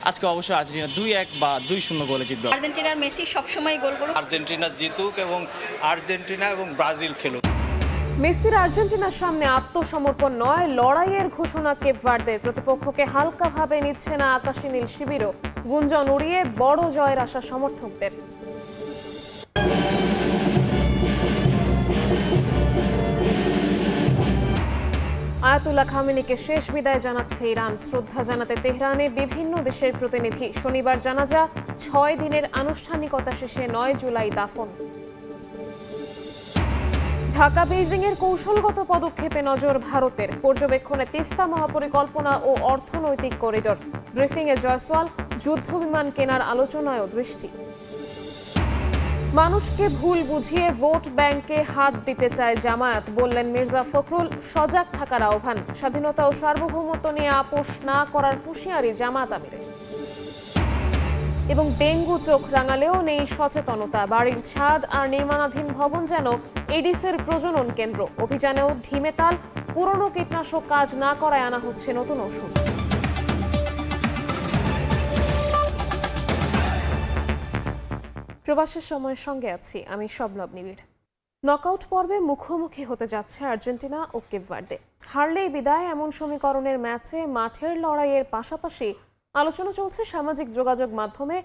আজকে অবশ্যই আর্জেন্টিনা 2-1 বা 2-0 গোলে জিতবে। আর্জেন্টিনার মেসি সবসময় গোল করুক। আর্জেন্টিনা জিতুক এবং আর্জেন্টিনা এবং ব্রাজিল খেলুক। মেসির আর্জেন্টিনার সামনে আত্মসমর্পণ নয়, লড়াইয়ের ঘোষণা কেপ ভার্দের। প্রতিপক্ষকে হালকাভাবে নিচ্ছে না আকাশী নীল শিবিরও। গুঞ্জন উড়িয়ে বড় জয়ের আশা সমর্থকদের। আয়াতুল্লাহ খামেনিকে শেষ বিদায় জানাচ্ছে ইরান। শ্রদ্ধা জানাতে তেহরানে বিভিন্ন দেশের প্রতিনিধি। শনিবার জানাজা, 6 দিনের আনুষ্ঠানিকতা শেষে 9 জুলাই দাফন। ঢাকা বেইজিং এর কৌশলগত পদক্ষেপে নজর ভারতের। পর্যবেক্ষণে তিস্তা মহাপরিকল্পনা ও অর্থনৈতিক করিডোর। ব্রিফিংয়ে জয়সওয়াল, যুদ্ধ বিমান কেনার আলোচনায়ও দৃষ্টি। মানুষকে ভুল বুঝিয়ে ভোট ব্যাংকে হাত দিতে চায় জামায়াত, বললেন মির্জা ফখরুল। সজাগ থাকার আহ্বান। স্বাধীনতা ও সার্বভৌমত্ব নিয়ে আপোষ না করার হুঁশিয়ারি জামায়াত আমিরের। এবং ডেঙ্গু চোখ রাঙালেও নেই সচেতনতা। বাড়ির ছাদ আর নির্মাণাধীন ভবন যেন এডিসের প্রজনন কেন্দ্র। অভিযানেও ঢিমে তাল। পুরনো কীটনাশক কাজ না করায় আনা হচ্ছে নতুন ওষুধ। প্রবাসের সময়ের সঙ্গে আছি আমি শবনব নিবিড়। নকআউট পর্বে মুখোমুখি হতে যাচ্ছে আর্জেন্টিনা ও কেপ ভার্দে। হারলেই বিদায় এমন সমীকরণের ম্যাচে মাঠের লড়াইয়ের পাশাপাশি আলোচনা চলছে সামাজিক যোগাযোগ মাধ্যমে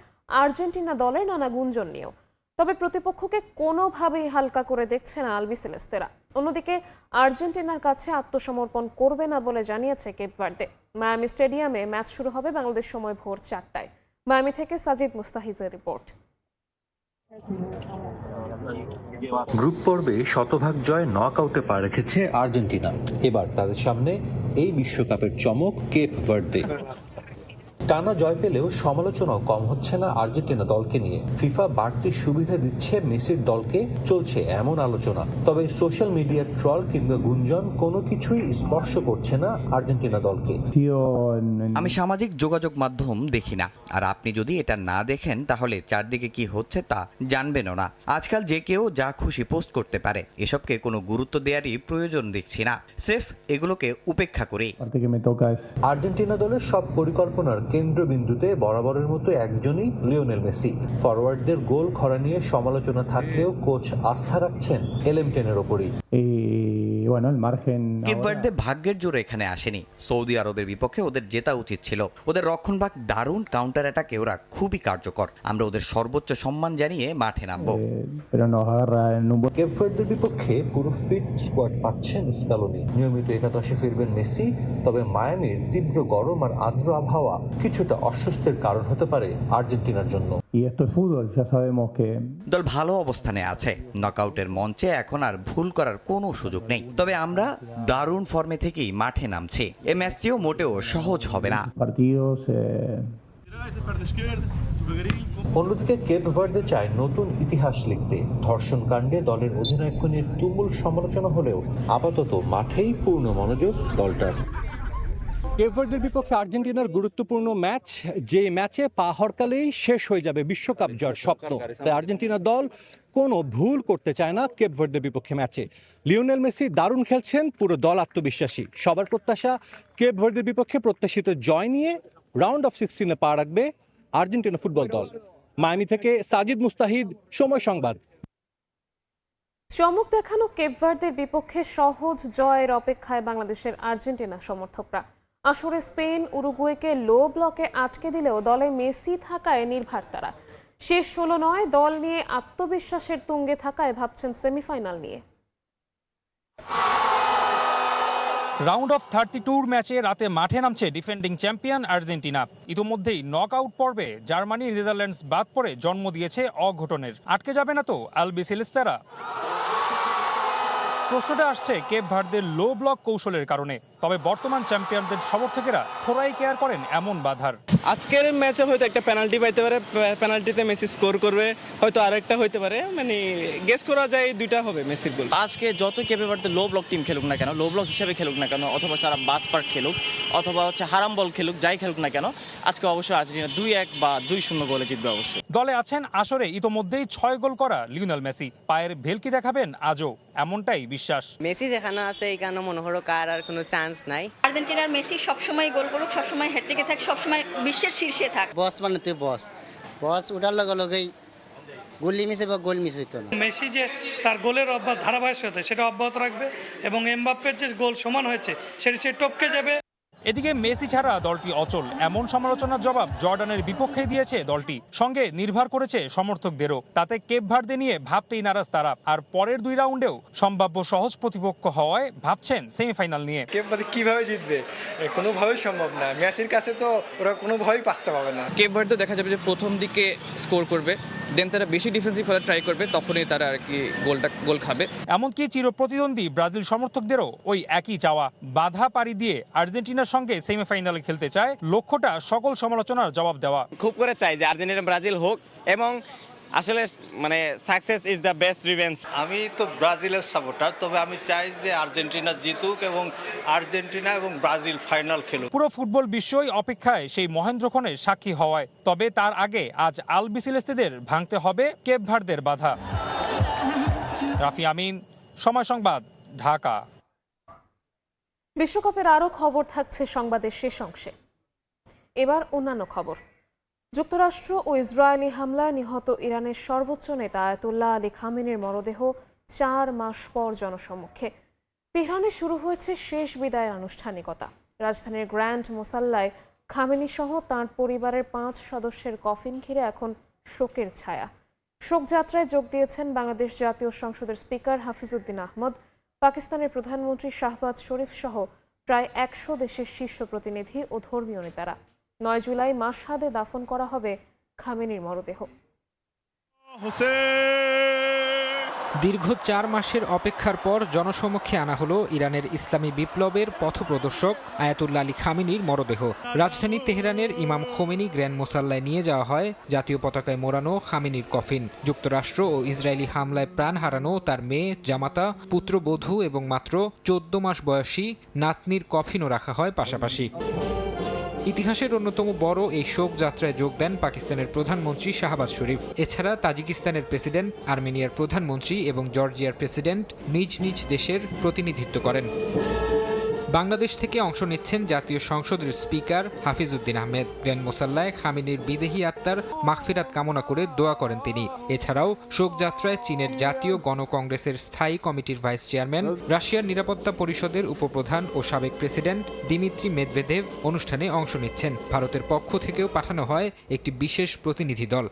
আর্জেন্টিনা দলের নানা গুঞ্জন নিয়েও। তবে প্রতিপক্ষকে কোনোভাবেই হালকা করে দেখছে না আলবিসেলেস্তেরা। অন্যদিকে আর্জেন্টিনার কাছে আত্মসমর্পণ করবে না বলে জানিয়েছে কেপ ভার্দে। মায়ামি স্টেডিয়ামে ম্যাচ শুরু হবে বাংলাদেশ সময় ভোর 4টায়। মায়ামি থেকে সাজিদ মুস্তাহিজের রিপোর্ট। গ্রুপ পর্বে শতভাগ জয় নকআউটে পা রেখেছে আর্জেন্টিনা। এবার তাদের সামনে এই বিশ্বকাপের চমক কেপ ভার্দে। টানা জয় পেলেও সমালোচনাও কম হচ্ছে না আর্জেন্টিনা দলকে নিয়ে। ফিফা বাড়তি সুবিধা দিচ্ছে মেসির দলকে, চলছে এমন আলোচনা। তবে সোশ্যাল মিডিয়ার ট্রল কিংবা গুঞ্জন কোনো কিছুই স্পর্শ করছে না আর্জেন্টিনা দলকে। আমি সামাজিক যোগাযোগ মাধ্যম দেখি না, আর আপনি যদি এটা না দেখেন তাহলে চারদিকে কি হচ্ছে তা জানবেনও না। আজকাল যে কেউ যা খুশি পোস্ট করতে পারে, এসবকে কোনো গুরুত্ব দেওয়ারই প্রয়োজন দেখছি না। স্রেফ এগুলোকে উপেক্ষা করি। আর্জেন্টিনা দলের সব পরিকল্পনার কেন্দ্রবিন্দুতে বরাবরের মতো একজনই, লিওনেল মেসি। ফরওয়ার্ডদের গোল খরা নিয়ে সমালোচনা থাকলেও কোচ আস্থা রাখছেন এলএম10-এর ওপরই। কেপ ভার্দে ভাগ্যের জোরে এখানে আসেনি। সৌদি আরবের বিপক্ষে ওদের জেতা উচিত ছিল। ওদের রক্ষণভাগ দারুণ, কাউন্টার অ্যাটাকে ওরা খুবই কার্যকর। আমরা ওদের সর্বোচ্চ সম্মান জানিয়ে মাঠে নামবো। কেপ ভার্দের বিপক্ষে পুরো ফিট স্কোয়াড পাচ্ছেন স্কালোনি। নিয়মিত একাদশে ফিরবেন মেসি। তবে মায়ামির তীব্র গরম আর আর্দ্র আবহাওয়া কিছুটা অস্বস্তির কারণ হতে পারে আর্জেন্টিনার জন্য। দল ভালো অবস্থানে আছে। নকআউটের মঞ্চে এখন আর ভুল করার কোনো সুযোগ নেই। তবে আমরা দারুণ ফর্মে থেকেই মাঠে নামছি। এই ম্যাচটিও মোটেও সহজ হবে না। অন্যদিকে কেপ ভার্দে চায় নতুন ইতিহাস লিখতে। ধর্ষণ কাণ্ডে দলের অধিনায়ককে নিয়ে তুমুল সমালোচনা হলেও আপাতত মাঠেই পূর্ণ মনোযোগ দলটার। কেপ ভার্দের বিপক্ষে আর্জেন্টিনার গুরুত্বপূর্ণ ম্যাচ, যে ম্যাচে পা হরকালেই শেষ হয়ে যাবে বিশ্বকাপ জয়ের স্বপ্ন। তাই আর্জেন্টিনা দল কোনো ভুল করতে চায় না কেপ ভার্দের বিপক্ষে ম্যাচে। লিওনেল মেসি দারুণ খেলছেন, পুরো দল আত্মবিশ্বাসী। সবার প্রত্যাশা কেপ ভার্দের বিপক্ষে প্রত্যাশিত জয় নিয়ে রাউন্ড অফ 16-এ পা রাখবে আর্জেন্টিনা ফুটবল দল। মায়ামি থেকে সাজিদ মুস্তাহিদ, সময় সংবাদ। চমক দেখানো কেপ ভার্দের বিপক্ষে সহজ জয়ের অপেক্ষায় বাংলাদেশের আর্জেন্টিনা সমর্থকরা। আসরে স্পেন উরুগুয়েকে লো ব্লকে আটকে দিলেও দলে মেসি থাকায় নির্ভার তারা। শেষ 16 নয়, দল নিয়ে আত্মবিশ্বাসের তুঙ্গে থাকায় ভাবছেন সেমিফাইনাল নিয়ে। রাউন্ড অফ 32 ম্যাচে রাতে মাঠে নামছে ডিফেন্ডিং চ্যাম্পিয়ন আর্জেন্টিনা। ইতোমধ্যেই নকআউট পর্বে জার্মানি, নেদারল্যান্ডস বাদ পড়ে জন্ম দিয়েছে অঘটনের। আটকে যাবে না তো আলবিসেলেস্তেরা? প্রশ্নটা আসছে কেপ ভার্দের লো ব্লক কৌশলের কারণে। তবে বর্তমান চ্যাম্পিয়নদের সমর্থকেরা থোড়াই কেয়ার করেন এমন বাধার। আজকের ম্যাচে হয়তো একটা পেনাল্টি পাইতে পারে, পেনাল্টিতে মেসি স্কোর করবে, হয়তো আরেকটা হইতে পারে, মানে গেস করা যায় দুইটা হবে মেসির গোল। আজকে যত কেপে ভার্দে লো ব্লক টিম খেলুক না কেন, লো ব্লক হিসেবে খেলুক না কেন, অথবা যারা বাস পার্ক খেলুক, অথবা হারাম বল খেলুক, যাই খেলুক না কেন, আজকে অবশ্যই আর্জেন্টিনা 2-1 বা 2-0 গোলে জিতবে অবশ্যই। দলে আছেন আসরে ইতোমধ্যেই 6 গোল করা লিওনেল মেসি। পায়ের ভেলকি দেখাবেন আজও, এমনটাই বিশ্বাস। মেসি যেখানে আছে এইখানে মনে হলো কার আর কোনো চান্স নাই। আর্জেন্টিনার মেসি সবসময় গোল করুক, সবসময় হ্যাটট্রিকে থাক, সবসময় বিশ্বের শীর্ষে থাক। বস মানে তুই বস উঠার লগে লগেই গোল মিস বা গোল মিস হইতো না। মেসি যে তার গোলের ধারাবাহিকতা সেটা অব্যাহত রাখবে এবং এমবাপ্পের যে গোল সমান হয়েছে সেটা সে টপকে যাবে। এদিকে মেসি ছাড়া দলটি অচল, এমন সমালোচনার জবাব জর্ডানের বিপক্ষে দিয়েছে দলটি। সঙ্গে নির্ভর করেছে সমর্থকদেরও। তাতে কেপ ভার্দে নিয়ে ভাবতেই নারাজ তারা। আর পরের 2 রাউন্ডেও সম্ভাব্য সহজ প্রতিপক্ষ হওয়ায় ভাবছেন সেমিফাইনাল নিয়ে। কেপ ভার্দে কিভাবে জিতবে, কোনোভাবেই সম্ভব না। মেসির কাছে তো ওরা কোনোভাবেই পারতে পারবে না। কেপ ভার্দে দেখা যাবে যে প্রথম দিকে স্কোর করবে, দেন তারা বেশি ডিফেন্সিভ খেলা ট্রাই করবে, তখনই তারা আর কি গোল খাবে। এমনকি চিরপ্রতিদ্বন্দ্বী ব্রাজিল সমর্থকদেরও ওই একই চাওয়া। বাধা পাড়ি দিয়ে আর্জেন্টিনার সঙ্গে সেমিফাইনালে খেলতে চায়, লক্ষ্যটা সকল সমালোচনার জবাব দেওয়া। খুব করে চাই যে আর্জেন্টিনা ব্রাজিল হোক, এবং আসলে মানে success is the best revenge. আমি তো ব্রাজিলের সাপোর্টার, তবে আমি চাই যে আর্জেন্টিনা জিতুক এবং আর্জেন্টিনা এবং ব্রাজিল ফাইনাল খেলুক। পুরো ফুটবল বিশ্বই অপেক্ষায় সেই মহেন্দ্রক্ষণের সাক্ষী হওয়ায়। তবে তার আগে আজ আলবিসেলেস্তেদের ভাঙতে হবে কেপ ভার্দের বাধা। রাফি আমিন, সময় সংবাদ, ঢাকা। বিশ্বকাপের আরও খবর থাকছে সংবাদের শেষ অংশে। এবার অন্যান্য খবর। যুক্তরাষ্ট্র ও ইসরায়েলি হামলায় নিহত ইরানের সর্বোচ্চ নেতা আয়াতুল্লাহ আলী খামেনির মরদেহ 4 মাস পর জনসম্মুখে। তেহরানে শুরু হয়েছে শেষ বিদায়ের আনুষ্ঠানিকতা। রাজধানীর গ্র্যান্ড মোসাল্লায় খামেনি সহ তাঁর পরিবারের 5 সদস্যের কফিন ঘিরে এখন শোকের ছায়া। শোকযাত্রায় যোগ দিয়েছেন বাংলাদেশ জাতীয় সংসদের স্পিকার হাফিজউদ্দিন আহমদ, পাকিস্তানের প্রধানমন্ত্রী শাহবাজ শরীফ সহ প্রায় 100 দেশের শীর্ষ প্রতিনিধি ও ধর্মীয় নেতারা। 9 জুলাই মাশহাদে দাফন করা হবে খামেনির মরদেহ। দীর্ঘ 4 মাসের অপেক্ষার পর জনসমক্ষে আনা হলো ইরানের ইসলামী বিপ্লবের পথপ্রদর্শক আয়াতুল্লাহ আলী খামেনির মরদেহ। রাজধানী তেহরানের ইমাম খোমেনি গ্র্যান্ড মোসাল্লায় নিয়ে যাওয়া হয় জাতীয় পতাকায় মোড়ানো খামেনির কফিন। যুক্তরাষ্ট্র ও ইসরায়েলি হামলায় প্রাণ হারানো তার মেয়ে, জামাতা, পুত্রবধূ এবং মাত্র 14 মাস বয়সী নাতনির কফিনও রাখা হয় পাশাপাশি। ইতিহাসের অন্যতম বড় এই শোক যাত্রায় যোগ দেন পাকিস্তানের প্রধানমন্ত্রী শাহবাজ শরীফ। এছাড়া তাজিকিস্তানের প্রেসিডেন্ট, আর্মেনিয়ার প্রধানমন্ত্রী এবং জর্জিয়ার প্রেসিডেন্ট নিজ নিজ দেশের প্রতিনিধিত্ব করেন। বাংলাদেশ থেকে অংশ নিচ্ছেন জাতীয় সংসদের স্পিকার হাফিজউদ্দিন আহমেদ। গ্র্যান্ড মোসাল্লায় খামেনির বিদেহী আত্মার মাগফিরাত কামনা করে দোয়া করেন তিনি। এছাড়াও শোকযাত্রায় চীনের জাতীয় গণকংগ্রেসের স্থায়ী কমিটির ভাইস চেয়ারম্যান, রাশিয়ার নিরাপত্তা পরিষদের উপপ্রধান ও সাবেক প্রেসিডেন্ট দিমিত্রি মেদভেদেভ অনুষ্ঠানে অংশ নিচ্ছেন। ভারতের পক্ষ থেকেও পাঠানো হয় একটি বিশেষ প্রতিনিধি দল।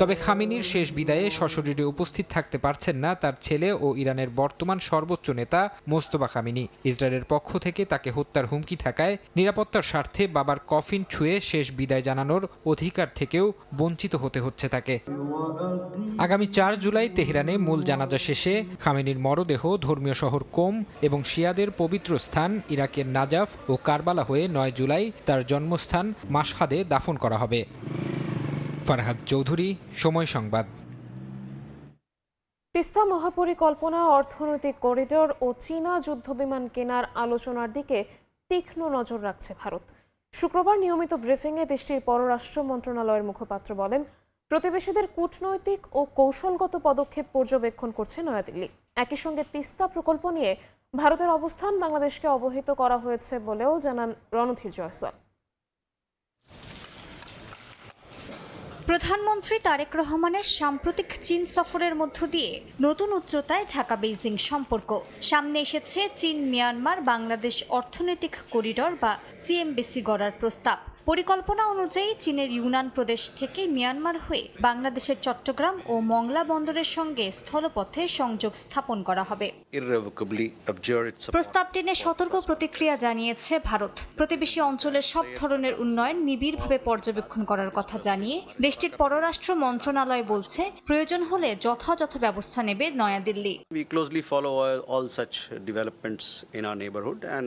তবে খামেনির শেষ বিদায়ে সশরীরে উপস্থিত থাকতে পারছেন না তার ছেলে ও ইরানের বর্তমান সর্বোচ্চ নেতা মোস্তফা খামেনি। ইসরায়েলের পক্ষ থেকে তাকে হত্যার হুমকি থাকায় নিরাপত্তার স্বার্থে বাবার কফিন ছুঁয়ে শেষ বিদায় জানানোর অধিকার থেকেও বঞ্চিত হতে হচ্ছে তাকে। আগামী 4 জুলাই তেহরানে মূল জানাজা শেষে খামেনির মরদেহ ধর্মীয় শহর কোম এবং শিয়াদের পবিত্র স্থান ইরাকের নাজাফ ও কারবালা হয়ে 9 জুলাই তার জন্মস্থান মাশহাদে দাফন করা হবে। ফারহাদ চৌধুরী, সময় সংবাদ। তিস্তা মহাপরিকল্পনা, অর্থনৈতিক করিডোর ও চীনা যুদ্ধবিমান কেনার আলোচনার দিকে তীক্ষ্ণ নজর রাখছে ভারত। শুক্রবার নিয়মিত ব্রিফিংয়ে দেশটির পররাষ্ট্র মন্ত্রণালয়ের মুখপাত্র বলেন, প্রতিবেশীদের কূটনৈতিক ও কৌশলগত পদক্ষেপ পর্যবেক্ষণ করছে নয়াদিল্লি। একই সঙ্গে তিস্তা প্রকল্প নিয়ে ভারতের অবস্থান বাংলাদেশকে অবহিত করা হয়েছে বলেও জানান রণধীর জয়সওয়াল। প্রধানমন্ত্রী তারেক রহমানের সাম্প্রতিক চীন সফরের মধ্য দিয়ে নতুন উচ্চতায় ঢাকা বেইজিং সম্পর্ক। সামনে এসেছে চীন মিয়ানমার বাংলাদেশ অর্থনৈতিক করিডোর বা সিএমবিসি গড়ার প্রস্তাব। পরিকল্পনা অনুযায়ী চীনের ইউনান প্রদেশ থেকে মিয়ানমার হয়ে বাংলাদেশের চট্টগ্রাম ও মংলা বন্দরের সঙ্গে স্থলপথে সংযোগ স্থাপন করা হবে। প্রস্তাবটি নিয়ে সতর্ক প্রতিক্রিয়া জানিয়েছে ভারত। প্রতিবেশী অঞ্চলের সব ধরনের উন্নয়ন নিবিড়ভাবে পর্যবেক্ষণ করার কথা জানিয়ে দেশটির পররাষ্ট্র মন্ত্রণালয় বলছে, প্রয়োজন হলে যথাযথ ব্যবস্থা নেবে New Delhi. We closely follow all such developments in our neighborhood and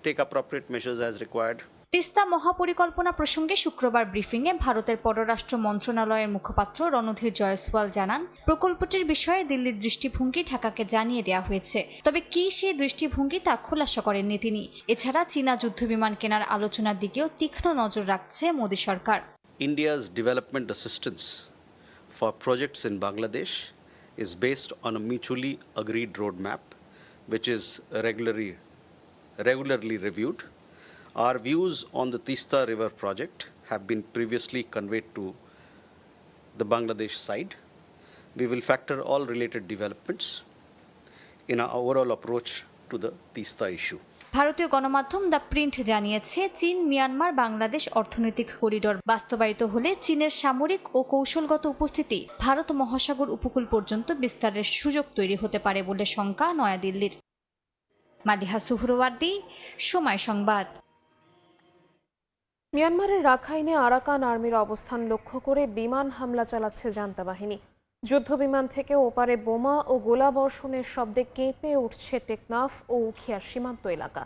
take appropriate measures as required. Teesta মহাপরিকল্পনা প্রসঙ্গে শুক্রবার ব্রিফিংয়ে ভারতের পররাষ্ট্র মন্ত্রণালয়ের মুখপাত্র রণধীর জয়সওয়াল জানান, প্রকল্পটির বিষয়ে দিল্লির দৃষ্টিভঙ্গি ঢাকাকে জানিয়ে দেওয়া হয়েছে। তবে কি সেই দৃষ্টিভঙ্গি তা খোলাসা করেননি তিনি। এছাড়া চীনা যুদ্ধবিমান কেনার আলোচনার দিকেও তীক্ষ্ণ নজর রাখছে মোদী সরকার। India's development assistance for projects in Bangladesh is based on a mutually agreed roadmap, which is regularly reviewed. Our views on the Tista River project have been previously conveyed to the Bangladesh side. We will factor all related developments in our overall approach to the Tista issue. ভারতীয় গণমাধ্যম the print জানিয়েছে, চীন Myanmar Bangladesh অর্থনৈতিক corridor বাস্তবায়িত হলে চীনের সামরিক ও কৌশলগত উপস্থিতি ভারত মহাসাগর উপকূল পর্যন্ত বিস্তারের সুযোগ তৈরি হতে পারে বলে শঙ্কা নয়াদিল্লির। মাদিহা সুহরওয়ার্দী, সময় সংবাদ। মিয়ানমারের রাখাইনে আরাকান আর্মির অবস্থান লক্ষ্য করে বিমান হামলা চালাচ্ছে জান্তা বাহিনী। যুদ্ধবিমান থেকে ওপারে বোমা ও গোলাবর্ষণের শব্দে কেঁপে উঠছে টেকনাফ ও উখিয়ার সীমান্ত এলাকা।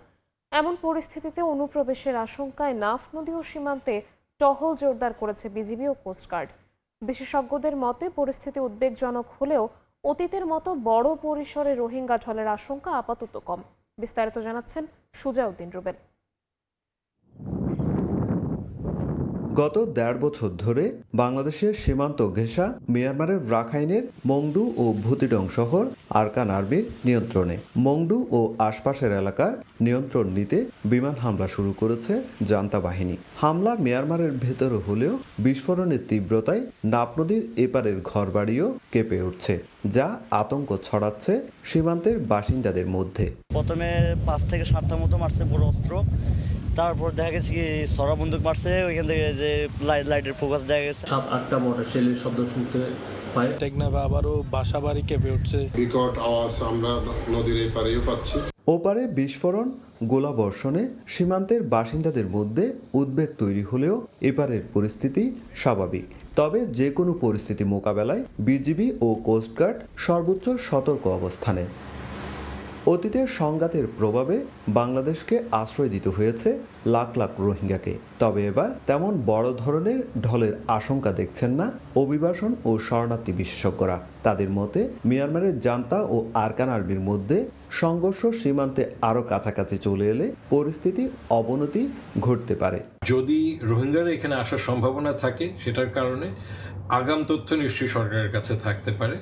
এমন পরিস্থিতিতে অনুপ্রবেশের আশঙ্কায় নাফ নদী ও সীমান্তে টহল জোরদার করেছে বিজিবি ও কোস্টগার্ড। বিশেষজ্ঞদের মতে পরিস্থিতি উদ্বেগজনক হলেও অতীতের মতো বড় পরিসরে রোহিঙ্গা ঢলের আশঙ্কা আপাতত কম। বিস্তারিত জানাচ্ছেন সুজাউদ্দিন রুবেল। গত ১.৫ বছর ধরে বাংলাদেশের সীমান্ত ঘেঁষা মিয়ানমারের রাখাইনের মংডু ও ভুতিডং শহর আরাকান আর্মির নিয়ন্ত্রণে। মংডু ও আশপাশের এলাকার নিয়ন্ত্রণ নিতে বিমান হামলা শুরু করেছে জান্তা বাহিনী। হামলা মিয়ানমারের ভেতরে হলেও বিস্ফোরণের তীব্রতায় নাফ নদীর এপারের ঘরবাড়িও কেঁপে উঠছে, যা আতঙ্ক ছড়াচ্ছে সীমান্তের বাসিন্দাদের মধ্যে। প্রথমে ৫ থেকে ৭টা মতো মারছে বড় অস্ত্র, তারপর দেখা গেছে কি সরা বন্দুক মারছে, ওইখান থেকে যে লাইটের ফোকাস দেখা গেছে। ৭-৮টা মোটর শেলের শব্দ শুনতে পাই। টেকনাফে আবারও বাসা বাড়ি কেঁপে উঠছে, বিকট আওয়াজ আমরা নদীর এপারেও পাচ্ছি। ওপারে বিস্ফোরণ, গোলাবর্ষণে সীমান্তের বাসিন্দাদের মধ্যে উদ্বেগ তৈরি হলেও এপারের পরিস্থিতি স্বাভাবিক। তবে যে কোনো পরিস্থিতি মোকাবেলায় বিজিবি ও কোস্টগার্ড সর্বোচ্চ সতর্ক অবস্থানে। অতীতের সংঘাতের প্রভাবে বাংলাদেশকে আশ্রয় দিতে হয়েছে লাখ লাখ রোহিঙ্গাকে। তবে এবার তেমন বড় ধরনের ঢলের আশঙ্কা দেখছেন না অভিবাসন ও শরণার্থী বিশেষজ্ঞরা। তাদের মতে মিয়ানমারের জান্তা ও আরাকান আর্মির মধ্যে সংঘর্ষ সীমান্তে আরও কাছাকাছি চলে এলে পরিস্থিতির অবনতি ঘটতে পারে। যদি রোহিঙ্গারা এখানে আসার সম্ভাবনা থাকে, সেটার কারণে আগাম তথ্য নিশ্চয়ই সরকারের কাছে থাকতে পারে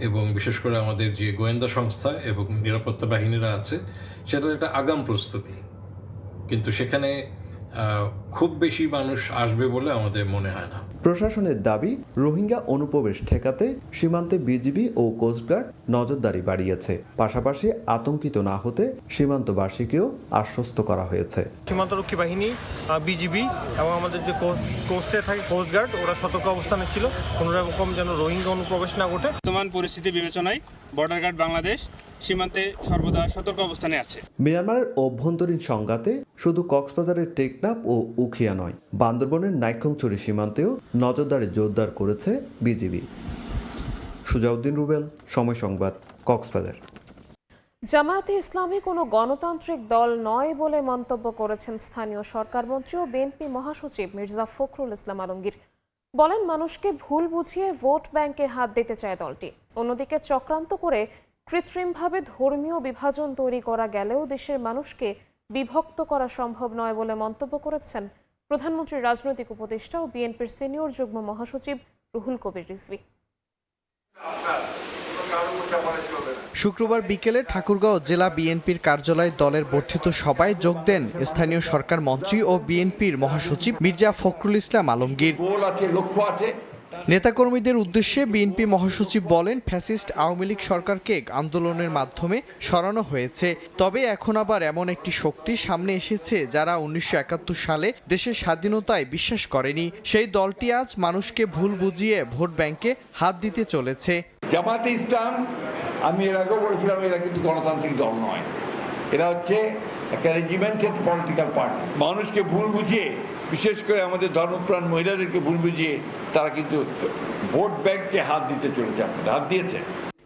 এবং বিশেষ করে আমাদের যে গোয়েন্দা সংস্থা এবং নিরাপত্তা বাহিনীরা আছে, সেটার একটা আগাম প্রস্তুতি। কিন্তু সেখানে খুব বেশি মানুষ আসবে বলে আমাদের মনে হয় না। প্রশাসনের দাবি, রোহিঙ্গা অনুপ্রবেশ ঠেকাতে সীমান্তে বিজিবি ও কোস্টগার্ড নজরদারি বাড়িয়েছে। পাশাপাশি আতঙ্কিত না হতে সীমান্তবাসীকেও আশ্বস্ত করা হয়েছে। সীমান্তরক্ষী বাহিনী, বিজিবি এবং আমাদের যে কোস্টে থাকে কোস্টগার্ড, ওরা সতর্ক অবস্থানে ছিল কোনো রকম যেন রোহিঙ্গা অনুপ্রবেশ না ঘটে। বর্তমান পরিস্থিতি বিবেচনায় বর্ডার গার্ড বাংলাদেশ সীমান্তে সর্বদা সতর্ক অবস্থানে আছে। মিয়ানমারের অভ্যন্তরীণ সংঘাতে শুধু কক্সবাজারের টেকনাফ ও উখিয়া নয়, বান্দরবনের নাইক্ষ্যংছড়ি সীমান্তেও নজরদারি জোরদার করেছে বিজিবি। সুজাউদ্দিন রুবেল, সময় সংবাদ, কক্সবাজার। জামায়াতে ইসলামী কোনো গণতান্ত্রিক দল নয় বলে মন্তব্য করেছেন স্থানীয় সরকার মন্ত্রী ও বিএনপি মহাসচিব মির্জা ফখরুল ইসলাম আলমগীর। বলেন, মানুষকে ভুল বুঝিয়ে ভোট ব্যাংকে হাত দিতে চায় দলটি। অন্যদিকে চক্রান্ত করে কৃত্রিমভাবে ধর্মীয় বিভাজন তৈরি করা গেলেও দেশের মানুষকে বিভক্ত করা সম্ভব নয় বলে মন্তব্য করেছেন প্রধানমন্ত্রীর রাজনৈতিক উপদেষ্টা ও বিএনপির সিনিয়র যুগ্ম মহাসচিব রুহুল কবির রিজভী। শুক্রবার বিকেলে ঠাকুরগাঁও জেলা বিএনপির কার্যালয়ে দলের বর্ধিত সভায় যোগ দেন স্থানীয় সরকার মন্ত্রী ও বিএনপির মহাসচিব মির্জা ফখরুল ইসলাম আলমগীর। নেতাকর্মীদের উদ্দেশ্যে বিএনপি মহাসচিব বলেন, ফ্যাসিস্ট আওয়ামী লীগ সরকারকে আন্দোলনের মাধ্যমে সরানো হয়েছে। তবে এখন আবার এমন একটি শক্তি সামনে এসেছে যারা ১৯৭১ সালে দেশের স্বাধীনতায় বিশ্বাস করেনি। সেই দলটি আজ মানুষকে ভুল বুঝিয়ে ভোট ব্যাংকে হাত দিতে চলেছে। জামায়াতে ইসলাম, আমি এর আগেও বলেছিলাম, এরা কিন্তু গণতান্ত্রিক দল নয়, এরা হচ্ছে একটা রেজিমেন্টেড পলিটিক্যাল পার্টি। মানুষকে ভুল বুঝিয়ে, বিশেষ করে আমাদের ধর্মপ্রাণ মহিলাদেরকে ভুল বুঝিয়ে তারা কিন্তু ভোট ব্যাংকে হাত দিতে চলেছে, হাত দিয়েছে।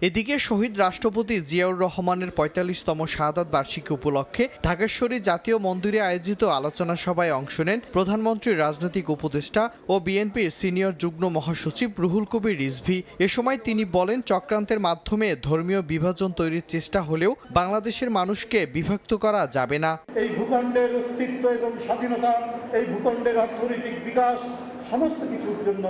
এদিকে শহীদ রাষ্ট্রপতি জিয়াউর রহমানের ৪৫তম শাহাদাত বার্ষিকী উপলক্ষে ঢাকেশ্বরী জাতীয় মন্দিরে আয়োজিত আলোচনা সভায় অংশ নেন প্রধানমন্ত্রীর রাজনৈতিক উপদেষ্টা ও বিএনপির সিনিয়র যুগ্ম মহাসচিব রুহুল কবির রিজভী। এ সময় তিনি বলেন, চক্রান্তের মাধ্যমে ধর্মীয় বিভাজন তৈরির চেষ্টা হলেও বাংলাদেশের মানুষকে বিভক্ত করা যাবে না। এই ভূখণ্ডের অস্তিত্ব এবং স্বাধীনতা, এই ভূখণ্ডের অর্থনৈতিক বিকাশ, সমস্ত কিছুর জন্য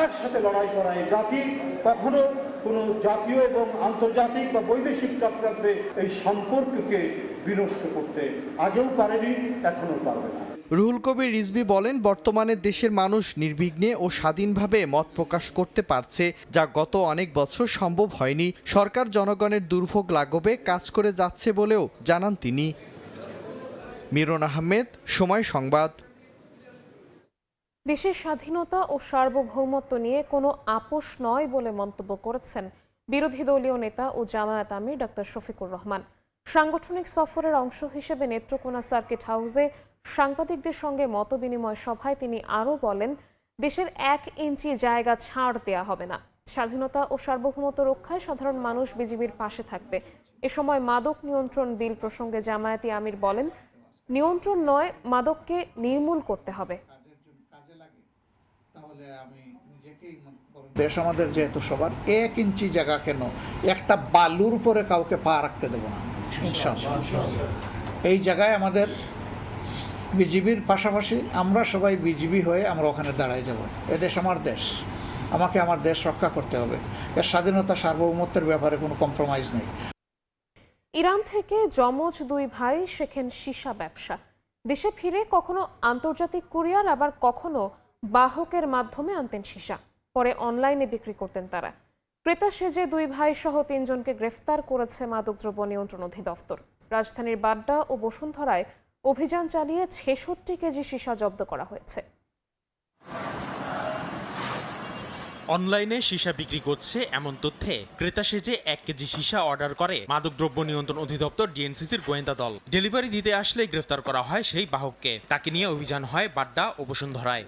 একসাথে লড়াই করা এই জাতি কখনো কোনো জাতীয় এবং আন্তর্জাতিক বা বৈদেশিক চক্রান্তে এই সম্পর্ককে বিনষ্ট করতে আগেও পারেনি, এখনো পারবে না। রুহুল কবির রিজভী বলেন, বর্তমানে দেশের মানুষ নির্বিঘ্নে ও স্বাধীনভাবে মত প্রকাশ করতে পারছে, যা গত অনেক বছর সম্ভব হয়নি। সরকার জনগণের দুর্ভোগ লাঘবে কাজ করে যাচ্ছে বলেও জানান তিনি। মিরন আহমেদ, সময় সংবাদ। দেশের স্বাধীনতা ও সার্বভৌমত্ব নিয়ে কোনো আপোষ নয় বলে মন্তব্য করেছেন বিরোধী দলীয় নেতা ও জামায়াত আমির ডক্টর শফিকুর রহমান। সাংগঠনিক সফরের অংশ হিসেবে নেত্রকোনা সার্কিট হাউসে সাংবাদিকদের সঙ্গে মতবিনিময় সভায় তিনি আরও বলেন, দেশের ১ ইঞ্চি জায়গা ছাড় দেয়া হবে না। স্বাধীনতা ও সার্বভৌমত্ব রক্ষায় সাধারণ মানুষ বিজিবির পাশে থাকবে। এ সময় মাদক নিয়ন্ত্রণ বিল প্রসঙ্গে জামায়াতি আমির বলেন, নিয়ন্ত্রণ নয়, মাদককে নির্মূল করতে হবে। দেশ আমাদের যেহেতু সবার, ১ ইঞ্চি জায়গা কেন একটা বালুর উপরে কাউকে পা রাখতে দেব না ইনশাআল্লাহ। এই জায়গায় আমাদের বিজিবির পাশাপাশি আমরা সবাই বিজিবি হয়ে আমরা ওখানে দাঁড়ায় যাব। এদেশ আমার দেশ, আমাকে আমার দেশ রক্ষা করতে হবে। এর স্বাধীনতা সার্বভৌমত্বের ব্যাপারে কোনো কম্প্রোমাইজ নেই। ইরান থেকে যমজ 2 ভাই শেখেন সীসা ব্যবসা। দেশে ফিরে কখনো আন্তর্জাতিক কুরিয়ার, আবার কখনো বাহকের মাধ্যমে আনতেন সীসা, পরে অনলাইনে বিক্রি করতেন তারা। ক্রেতা সেজে 2 ভাই সহ 3 জনকে গ্রেফতার করেছে মাদকদ্রব্য নিয়ন্ত্রণ অধিদপ্তর। রাজধানীর বাড্ডা ও বসুন্ধরায় অভিযান চালিয়ে 66 কেজি সীসা জব্দ করা হয়েছে। অনলাইনে সীসা বিক্রি করছে এমন তথ্যে ক্রেতা সেজে 1 কেজি সীসা অর্ডার করে মাদকদ্রব্য নিয়ন্ত্রণ অধিদপ্তর ডিএনসিসির গোয়েন্দা দল। ডেলিভারি দিতে আসলে গ্রেফতার করা হয় সেই বাহককে। তাকে নিয়ে অভিযান হয় বাড্ডা ও বসুন্ধরায়।